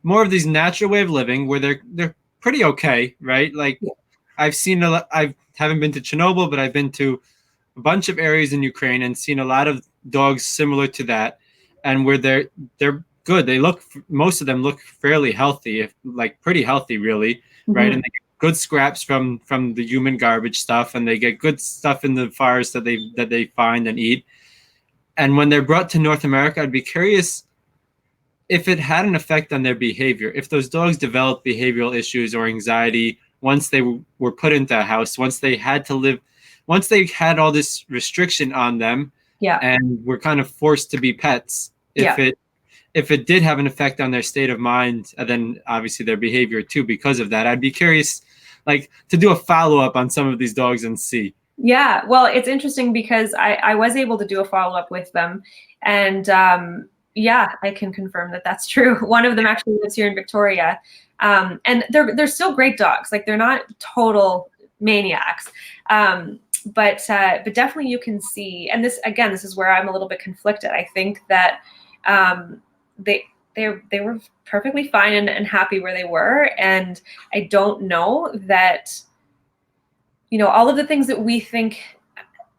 more of these natural way of living where they're pretty okay, right? Like I've seen a lot. I haven't been to Chernobyl, but I've been to a bunch of areas in Ukraine and seen a lot of dogs similar to that, and where they're good. Most of them look fairly healthy, like pretty healthy, really, right? And they get good scraps from the human garbage stuff, and they get good stuff in the forest that they find and eat. And when they're brought to North America, I'd be curious if it had an effect on their behavior, if those dogs developed behavioral issues or anxiety once they were put into a house, once they had all this restriction on them, and were kind of forced to be pets, if it did have an effect on their state of mind, and then obviously their behavior too because of that. I'd be curious, like, to do a follow-up on some of these dogs and see. Yeah, well, it's interesting because I was able to do a follow-up with them, and I can confirm that that's true. One of them actually lives here in Victoria, and they're still great dogs. Like, they're not total maniacs, but definitely you can see. And this is where I'm a little bit conflicted. I think that they were perfectly fine and happy where they were, and I don't know that all of the things that we think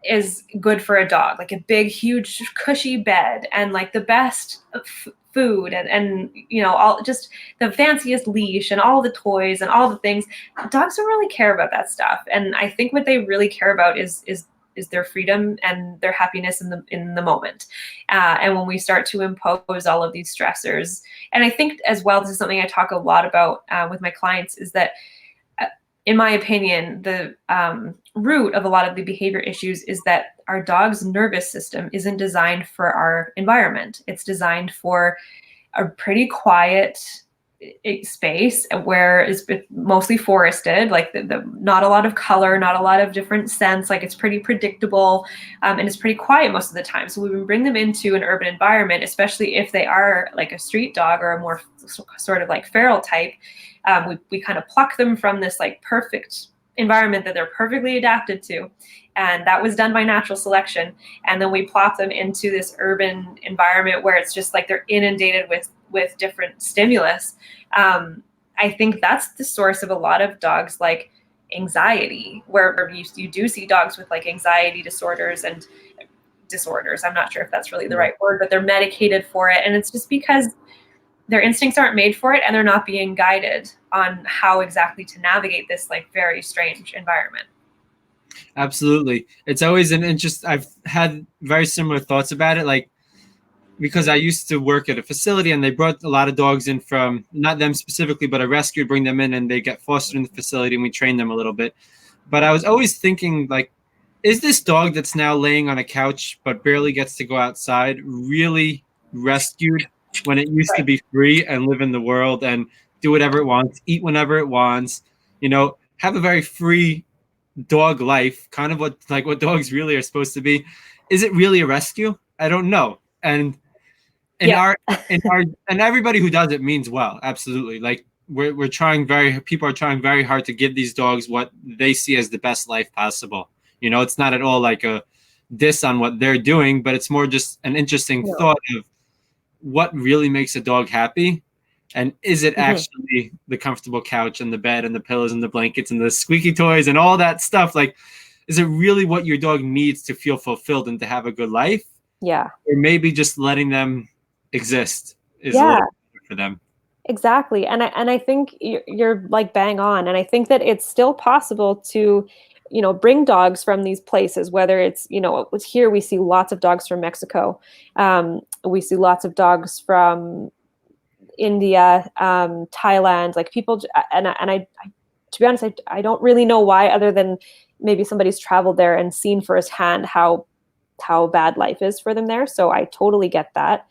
is good for a dog, like a big, huge, cushy bed and like the best food and all just the fanciest leash and all the toys and all the things. Dogs don't really care about that stuff. And I think what they really care about is their freedom and their happiness in the moment. And when we start to impose all of these stressors, and I think as well, this is something I talk a lot about with my clients, is that in my opinion, the root of a lot of the behavior issues is that our dog's nervous system isn't designed for our environment. It's designed for a pretty quiet space where it's mostly forested, like not a lot of color, not a lot of different scents, like it's pretty predictable, and it's pretty quiet most of the time. So when we bring them into an urban environment, especially if they are like a street dog or a more sort of like feral type, we kind of pluck them from this like perfect environment that they're perfectly adapted to. And that was done by natural selection. And then we plop them into this urban environment where it's just like they're inundated with different stimulus. I think that's the source of a lot of dogs like anxiety, where you do see dogs with like anxiety disorders and disorders. I'm not sure if that's really the right word, but they're medicated for it. And it's just because their instincts aren't made for it and they're not being guided on how exactly to navigate this like very strange environment. Absolutely. It's always an interest. I've had very similar thoughts about it. Like, because I used to work at a facility and they brought a lot of dogs in from, not them specifically, but a rescue would bring them in and they get fostered in the facility and we train them a little bit. But I was always thinking, like, is this dog that's now laying on a couch but barely gets to go outside really rescued when it used to be free and live in the world and do whatever it wants, eat whenever it wants, have a very free dog life, kind of what dogs really are supposed to be? Is it really a rescue? I don't know. And and everybody who does it means well, absolutely. Like people are trying very hard to give these dogs what they see as the best life possible. It's not at all like a diss on what they're doing, but it's more just an interesting thought of what really makes a dog happy. And is it actually the comfortable couch and the bed and the pillows and the blankets and the squeaky toys and all that stuff? Like, is it really what your dog needs to feel fulfilled and to have a good life? Yeah. Or maybe just letting them exist is a little better for them. Exactly. And I think you're like bang on. And I think that it's still possible to, bring dogs from these places, whether it's, here we see lots of dogs from Mexico. We see lots of dogs from India, Thailand, like people, and I to be honest, I don't really know why, other than maybe somebody's traveled there and seen firsthand how bad life is for them there. So I totally get that.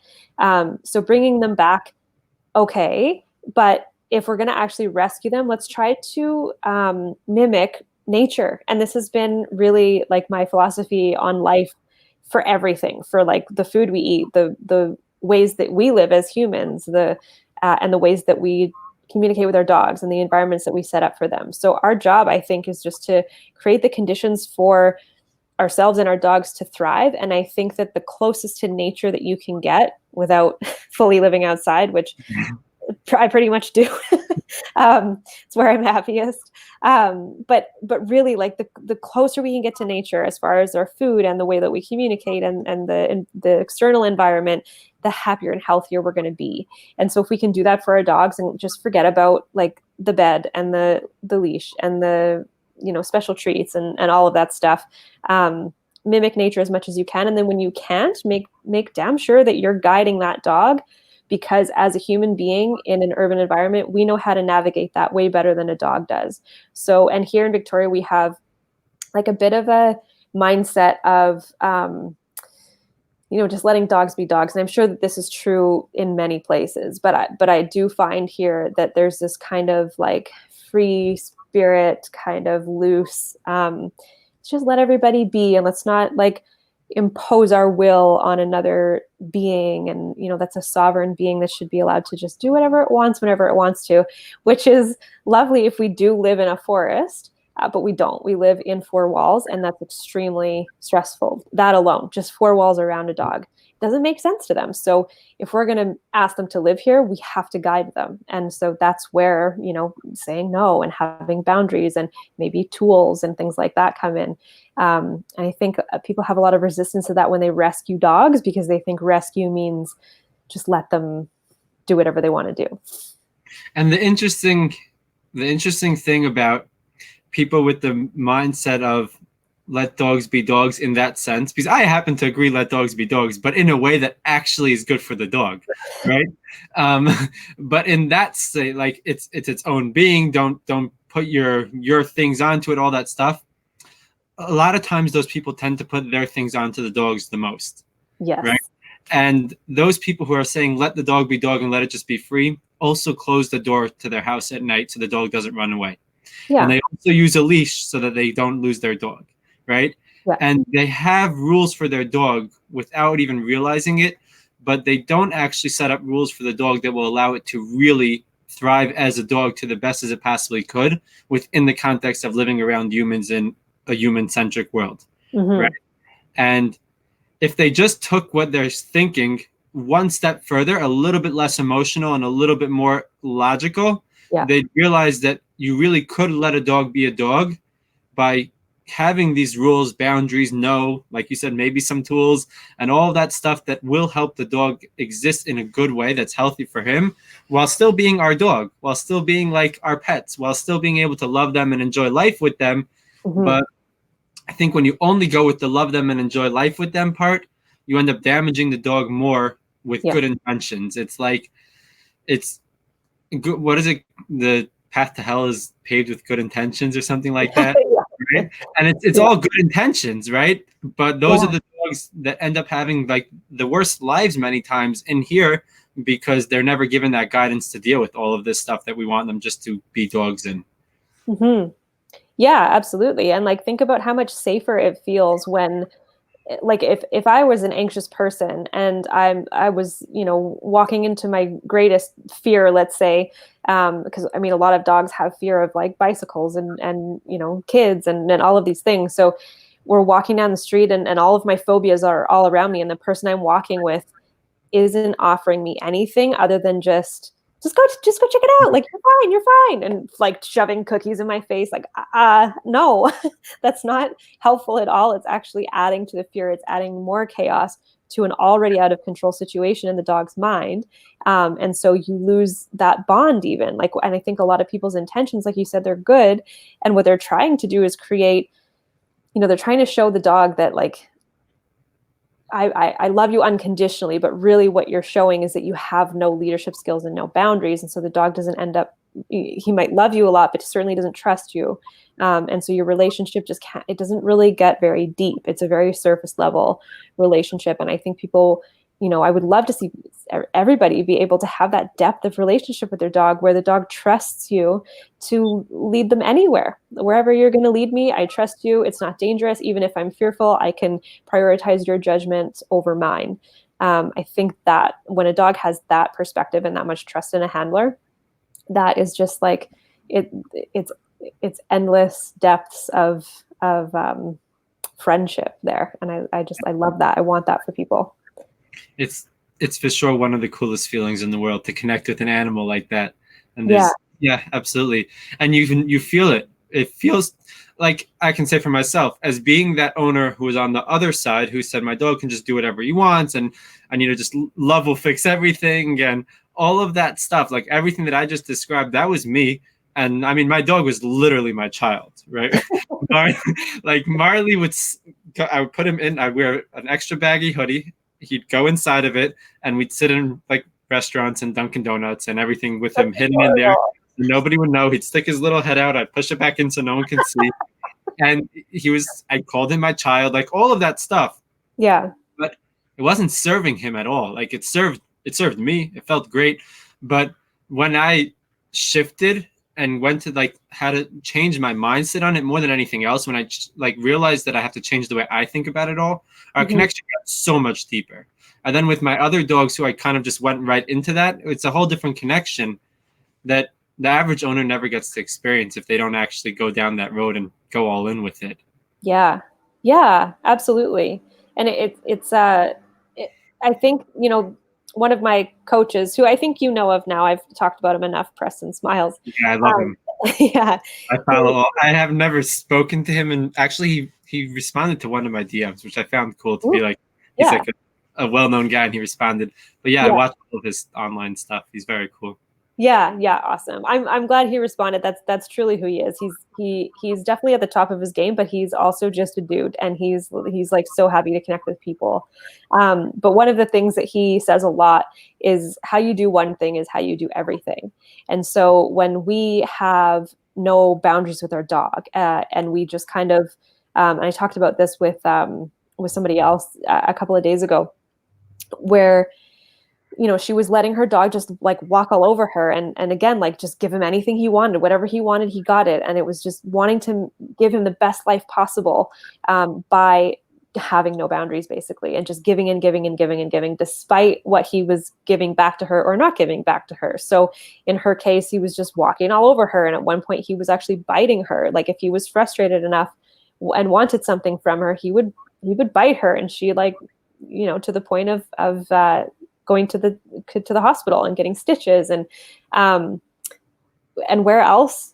So bringing them back, okay, but if we're going to actually rescue them, let's try to mimic nature. And this has been really like my philosophy on life for everything, for like the food we eat, the ways that we live as humans, and the ways that we communicate with our dogs and the environments that we set up for them. So our job, I think, is just to create the conditions for ourselves and our dogs to thrive. And I think that the closest to nature that you can get without fully living outside, which I pretty much do, it's where I'm happiest. But really, like the closer we can get to nature as far as our food and the way that we communicate and the external environment, the happier and healthier we're going to be. And so if we can do that for our dogs and just forget about like the bed and the leash and the special treats and all of that stuff, mimic nature as much as you can. And then when you can't, make damn sure that you're guiding that dog, because as a human being in an urban environment, we know how to navigate that way better than a dog does. So, and here in Victoria, we have like a bit of a mindset of, just letting dogs be dogs. And I'm sure that this is true in many places, but I do find here that there's this kind of like free spirit, kind of loose, let's just let everybody be, and let's not like impose our will on another being. And that's a sovereign being that should be allowed to just do whatever it wants whenever it wants to, which is lovely if we do live in a forest, but we don't. We live in four walls, and that's extremely stressful. That alone, just four walls around a dog, doesn't make sense to them. So if we're going to ask them to live here, we have to guide them. And so that's where, saying no and having boundaries and maybe tools and things like that come in. And I think people have a lot of resistance to that when they rescue dogs, because they think rescue means just let them do whatever they want to do. And the interesting thing about people with the mindset of let dogs be dogs in that sense, because I happen to agree let dogs be dogs, but in a way that actually is good for the dog, right? But in that state, like it's its own being. Don't put your things onto it, all that stuff. A lot of times those people tend to put their things onto the dogs the most. Yes. Right. And those people who are saying let the dog be dog and let it just be free also close the door to their house at night so the dog doesn't run away. Yeah. And they also use a leash so that they don't lose their dog. Right. Yeah. And they have rules for their dog without even realizing it, but they don't actually set up rules for the dog that will allow it to really thrive as a dog to the best as it possibly could within the context of living around humans in a human-centric world. Right. And if they just took what they're thinking one step further, a little bit less emotional and a little bit more logical, they'd realize that you really could let a dog be a dog by having these rules, boundaries, like you said, maybe some tools and all of that stuff that will help the dog exist in a good way that's healthy for him while still being our dog, while still being like our pets, while still being able to love them and enjoy life with them. But I think when you only go with the love them and enjoy life with them part, you end up damaging the dog more with good intentions. It's like, it's good. What is it? The path to hell is paved with good intentions or something like that. Right? And it's all good intentions, right? But those are the dogs that end up having like the worst lives many times in here because they're never given that guidance to deal with all of this stuff that we want them just to be dogs in. Yeah, absolutely. And like, think about how much safer it feels when, like, if I was an anxious person and I was, walking into my greatest fear, let's say, because I mean, a lot of dogs have fear of like bicycles and kids and all of these things. So we're walking down the street and all of my phobias are all around me, and the person I'm walking with isn't offering me anything other than just go check it out. Like, you're fine. And like shoving cookies in my face. Like, no, that's not helpful at all. It's actually adding to the fear. It's adding more chaos to an already out of control situation in the dog's mind. And so you lose that bond even. Like, and I think a lot of people's intentions, like you said, they're good. And what they're trying to do is create, they're trying to show the dog that like, I love you unconditionally, but really what you're showing is that you have no leadership skills and no boundaries. And so the dog doesn't end up, he might love you a lot, but certainly doesn't trust you. And so your relationship it doesn't really get very deep. It's a very surface level relationship. And I think people, I would love to see everybody be able to have that depth of relationship with their dog where the dog trusts you to lead them anywhere. Wherever you're going to lead me, I trust you. It's not dangerous. Even if I'm fearful, I can prioritize your judgment over mine. I think that when a dog has that perspective and that much trust in a handler, that is just like it's endless depths of friendship there. And I love that. I want that for people. It's for sure one of the coolest feelings in the world to connect with an animal like that. And yeah, absolutely. And you feel it. It feels like, I can say for myself, as being that owner who was on the other side, who said my dog can just do whatever he wants and just love will fix everything and all of that stuff, like everything that I just described, that was me. And I mean, my dog was literally my child, right? Like Marley I would put him in, I'd wear an extra baggy hoodie. He'd go inside of it and we'd sit in like restaurants and Dunkin' Donuts and everything with him hidden in there. Nobody would know. He'd stick his little head out. I'd push it back in so no one can see. And I called him my child, like all of that stuff. Yeah. But it wasn't serving him at all. Like it served me. It felt great. But when I shifted and went to like how to change my mindset on it more than anything else, when I like realized that I have to change the way I think about it all, our connection got so much deeper. And then with my other dogs who I kind of just went right into that, it's a whole different connection that the average owner never gets to experience if they don't actually go down that road and go all in with it. Yeah. Yeah, absolutely. And I think, one of my coaches who I think you know of now, I've talked about him enough, Preston Smiles. Yeah, I love him. Yeah. I follow. I have never spoken to him, and actually he responded to one of my DMs, which I found cool to be like, he's like a well-known guy, and he responded. But yeah, I Yeah. watched all of his online stuff. He's very cool. Yeah, yeah, awesome. I'm glad he responded. That's truly who he is. He's definitely at the top of his game, but he's also just a dude, and he's like so happy to connect with people. But one of the things that he says a lot is how you do one thing is how you do everything. And so when we have no boundaries with our dog, and we just kind of, and I talked about this with somebody else a couple of days ago, where she was letting her dog just like walk all over her, and again, like just give him anything he wanted, whatever he wanted, he got it. And it was just wanting to give him the best life possible, by having no boundaries basically, and just giving and giving and giving and giving, despite what he was giving back to her or not giving back to her. So in her case, he was just walking all over her. And at one point he was actually biting her. Like if he was frustrated enough and wanted something from her, he would bite her. And she like, to the point of going to the hospital and getting stitches, and where else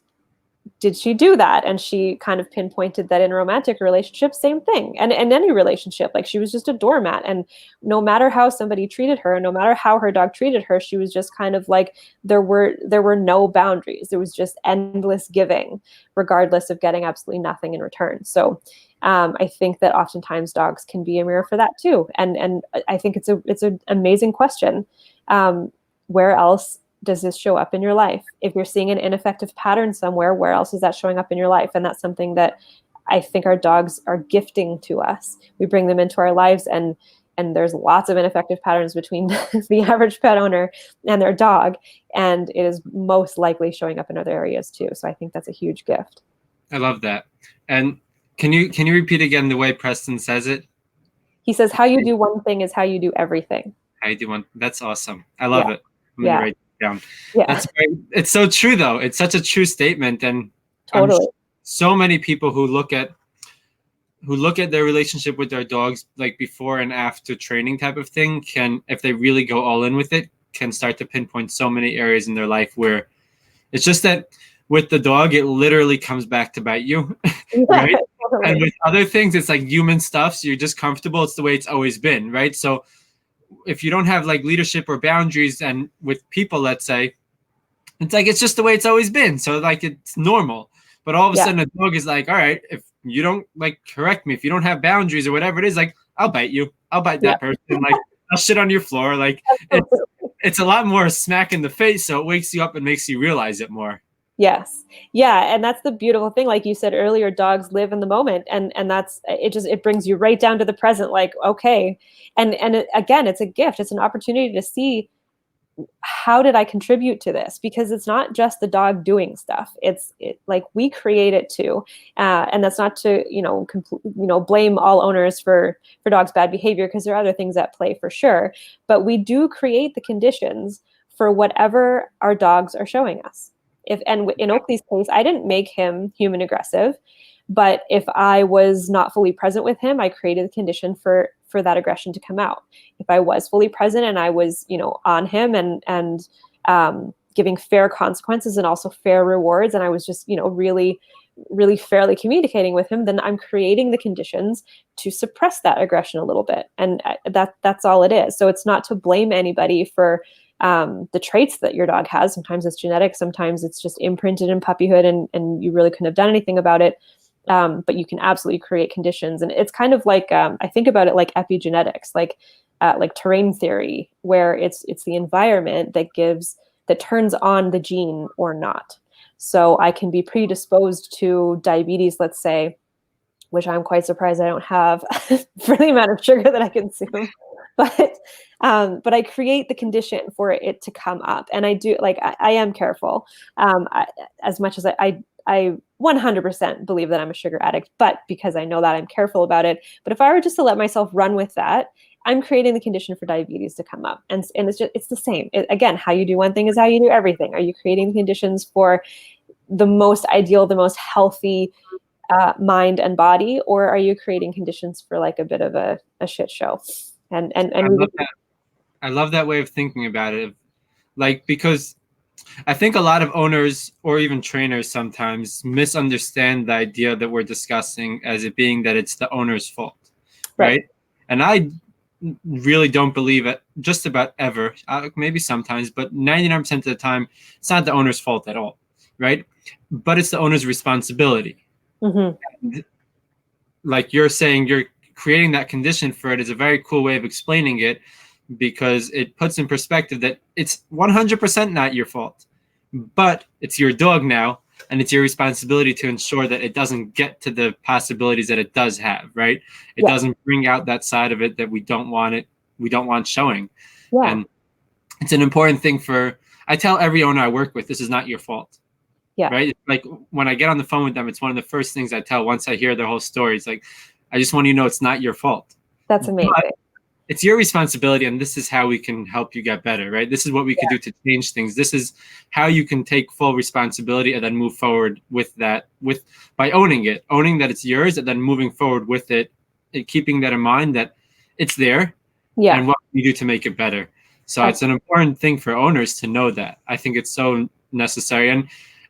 did she do that? And she kind of pinpointed that in romantic relationships, same thing, and in any relationship, like she was just a doormat, and no matter how somebody treated her, no matter how her dog treated her, she was just kind of like there were no boundaries. There was just endless giving, regardless of getting absolutely nothing in return. So I think that oftentimes dogs can be a mirror for that too. And I think it's an amazing question. Where else does this show up in your life? If you're seeing an ineffective pattern somewhere, where else is that showing up in your life? And that's something that I think our dogs are gifting to us. We bring them into our lives, and there's lots of ineffective patterns between the average pet owner and their dog. And it is most likely showing up in other areas too. So I think that's a huge gift. I love that. And can you repeat again the way Preston says it? He says, how you do one thing is how you do everything. How you do one. That's awesome. I love it. I'm Yeah. gonna write it down. Yeah. That's great. It's so true though. It's such a true statement. And totally. So many people who look at their relationship with their dogs, like before and after training type of thing, can, if they really go all in with it, can start to pinpoint so many areas in their life where it's just that with the dog, it literally comes back to bite you, right? Totally. And with other things, it's like human stuff. So you're just comfortable. It's the way it's always been, right? So if you don't have like leadership or boundaries, and with people, let's say, it's like, it's just the way it's always been. So like, it's normal. But all of a sudden a dog is like, all right, if you don't like correct me, if you don't have boundaries or whatever it is, like, I'll bite you. I'll bite that person. Like, I'll shit on your floor. Like, it's a lot more smack in the face. So it wakes you up and makes you realize it more. Yes. Yeah. And that's the beautiful thing. Like you said earlier, dogs live in the moment, and that's, it brings you right down to the present. Like, okay. And again, it's a gift. It's an opportunity to see, how did I contribute to this? Because it's not just the dog doing stuff. It's like we create it too. And that's not to, blame all owners for dogs' bad behavior, because there are other things at play for sure. But we do create the conditions for whatever our dogs are showing us. And in Oakley's case, I didn't make him human aggressive, but if I was not fully present with him, I created the condition for that aggression to come out. If I was fully present and I was, on him and giving fair consequences and also fair rewards, and I was just, really, really fairly communicating with him, then I'm creating the conditions to suppress that aggression a little bit. And that's all it is. So it's not to blame anybody for the traits that your dog has. Sometimes it's genetic, sometimes it's just imprinted in puppyhood, and you really couldn't have done anything about it. But you can absolutely create conditions. And it's kind of like, I think about it like epigenetics, like terrain theory, where it's the environment that turns on the gene or not. So I can be predisposed to diabetes, let's say, which I'm quite surprised I don't have for the amount of sugar that I consume. But I create the condition for it to come up. And I do, like, I am careful, as much as I 100% believe that I'm a sugar addict, but because I know that, I'm careful about it. But if I were just to let myself run with that, I'm creating the condition for diabetes to come up. And it's the same. Again, how you do one thing is how you do everything. Are you creating the conditions for the most ideal, the most healthy mind and body, or are you creating conditions for like a bit of a shit show? And I love that way of thinking about it. Like, because I think a lot of owners or even trainers sometimes misunderstand the idea that we're discussing as it being that it's the owner's fault, right? And really don't believe it just about ever, maybe sometimes, but 99% of the time, it's not the owner's fault at all, right? But it's the owner's responsibility. Mm-hmm. Like you're saying, you're creating that condition for it is a very cool way of explaining it, because it puts in perspective that it's 100% not your fault, but it's your dog now, and it's your responsibility to ensure that it doesn't get to the possibilities that it does have, right? It Yeah. doesn't bring out that side of it that we don't want showing. Yeah. And it's an important thing I tell every owner I work with, this is not your fault. Yeah. Right? Like when I get on the phone with them, it's one of the first things I tell once I hear their whole story. It's like, I just want you to know it's not your fault. That's amazing. But it's your responsibility, and this is how we can help you get better, right? This is what we could do to change things. This is how you can take full responsibility and then move forward with that, by owning that it's yours, and then moving forward with it, and keeping that in mind that it's there, and what you do to make it better. So it's an important thing for owners to know that. I think it's so necessary.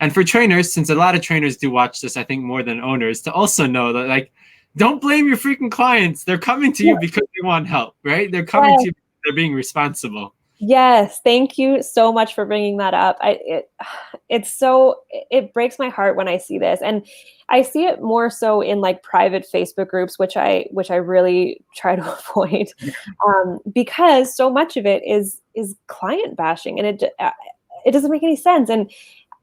And for trainers, since a lot of trainers do watch this, I think more than owners, to also know that, like, don't blame your freaking clients. They're coming to you because they want help, right? They're coming to you because they're being responsible. Yes, thank you so much for bringing that up. It breaks my heart when I see this, and I see it more so in like private Facebook groups, which I really try to avoid, because so much of it is client bashing, and it doesn't make any sense. And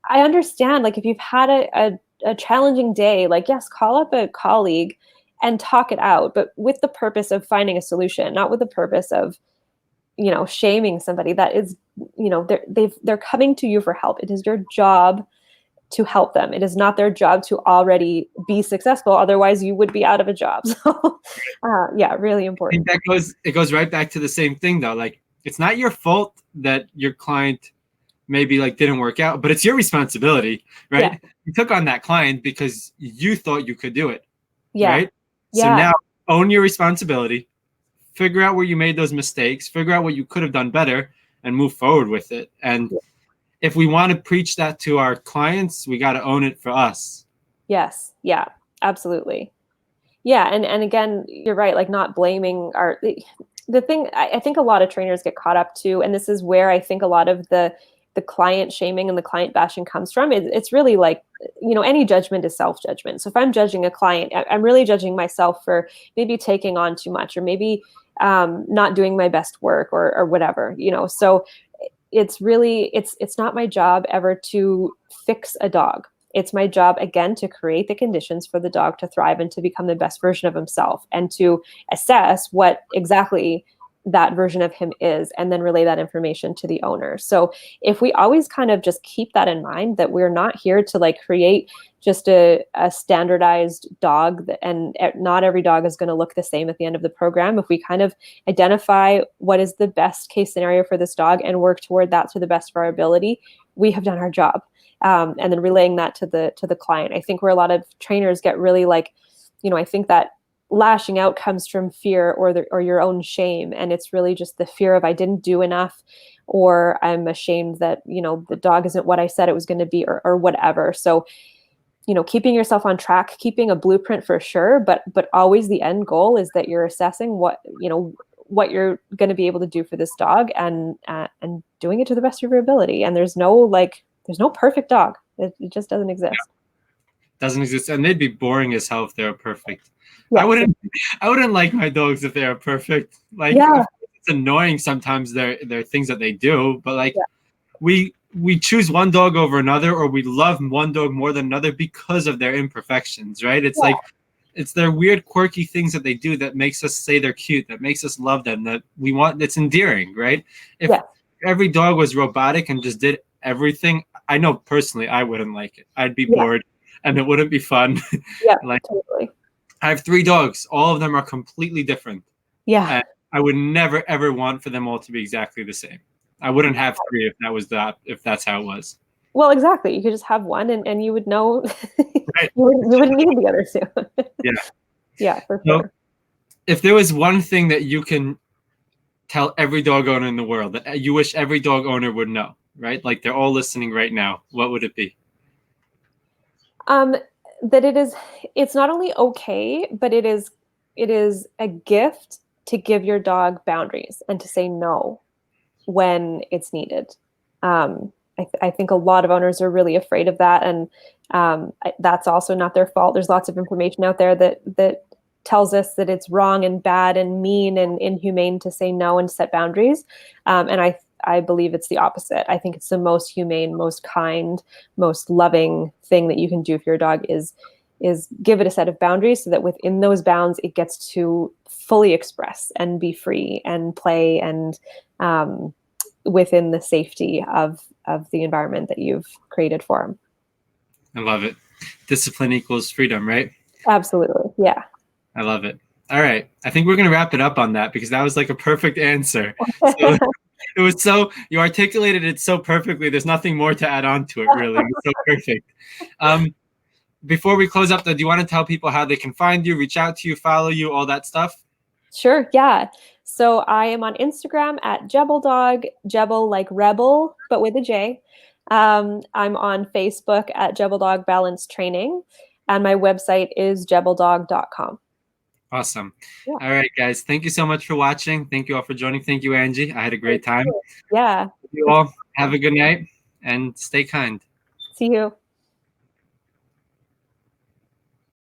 I understand, like, if you've had a challenging day, like, yes, call up a colleague and talk it out, but with the purpose of finding a solution, not with the purpose of, shaming somebody. That is, they're coming to you for help. It is your job to help them. It is not their job to already be successful. Otherwise you would be out of a job. So yeah, really important. I think it goes right back to the same thing though. Like, it's not your fault that your client maybe like didn't work out, but it's your responsibility, right? Yeah. You took on that client because you thought you could do it. Yeah. Right? Yeah. So now own your responsibility, figure out where you made those mistakes, figure out what you could have done better, and move forward with it. And if we want to preach that to our clients, we got to own it for us. Yes. Yeah, absolutely. Yeah. And again, you're right. Like, not blaming the thing, I think a lot of trainers get caught up too. And this is where I think a lot of the client shaming and the client bashing comes from. It's really like, any judgment is self-judgment. So if I'm judging a client, I'm really judging myself for maybe taking on too much, or maybe not doing my best work, or whatever, so it's really, it's not my job ever to fix a dog. It's my job, again, to create the conditions for the dog to thrive and to become the best version of himself, and to assess what exactly that version of him is, and then relay that information to the owner. So if we always kind of just keep that in mind, that we're not here to like create just a standardized dog, and not every dog is going to look the same at the end of the program. If we kind of identify what is the best case scenario for this dog and work toward that to the best of our ability, we have done our job. And then relaying that to the client. I think where a lot of trainers get really like, I think that lashing out comes from fear or your own shame. And it's really just the fear of, I didn't do enough, or I'm ashamed that, the dog isn't what I said it was going to be, or whatever. So, keeping yourself on track, keeping a blueprint for sure, but always the end goal is that you're assessing what you're going to be able to do for this dog, and doing it to the best of your ability. And there's no perfect dog. It just doesn't exist. Doesn't exist. And they'd be boring as hell if they were perfect. Yeah. I wouldn't like my dogs if they are perfect. Like, yeah. It's annoying sometimes there are things that they do, but like, yeah. we choose one dog over another, or we love one dog more than another because of their imperfections, right? It's like, it's their weird, quirky things that they do that makes us say they're cute, that makes us love them, that we want. It's endearing, right? If every dog was robotic and just did everything, I know personally I wouldn't like it. I'd be bored, and it wouldn't be fun. Yeah, like, totally. I have 3 dogs. All of them are completely different. Yeah. And I would never, ever want for them all to be exactly the same. I wouldn't have 3 if that's how it was. Well, exactly. You could just have one, and you would know. Right. you wouldn't need the other 2. Yeah. Yeah, for sure. So, if there was one thing that you can tell every dog owner in the world that you wish every dog owner would know, right? Like, they're all listening right now, what would it be? That it's not only okay, but it is a gift to give your dog boundaries and to say no when it's needed. I think a lot of owners are really afraid of that, and that's also not their fault. There's lots of information out there that tells us that it's wrong and bad and mean and inhumane to say no and set boundaries. And I believe it's the opposite. I think it's the most humane, most kind, most loving thing that you can do for your dog is give it a set of boundaries so that within those bounds, it gets to fully express and be free and play and within the safety of the environment that you've created for them. I love it. Discipline equals freedom, right? Absolutely. Yeah. I love it. All right. I think we're going to wrap it up on that because that was like a perfect answer. So, it was you articulated it so perfectly. There's nothing more to add on to it, really. It was so perfect. Before we close up, though, do you want to tell people how they can find you, reach out to you, follow you, all that stuff? Sure. Yeah. So I am on Instagram at Jebeldog, Jebel like rebel, but with a J. I'm on Facebook at Jebeldog Balanced Training, and my website is jebeldog.com. Awesome. Yeah. All right, guys. Thank you so much for watching. Thank you all for joining. Thank you, Angie. I had a great time. Yeah. You all have a good night and stay kind. See you.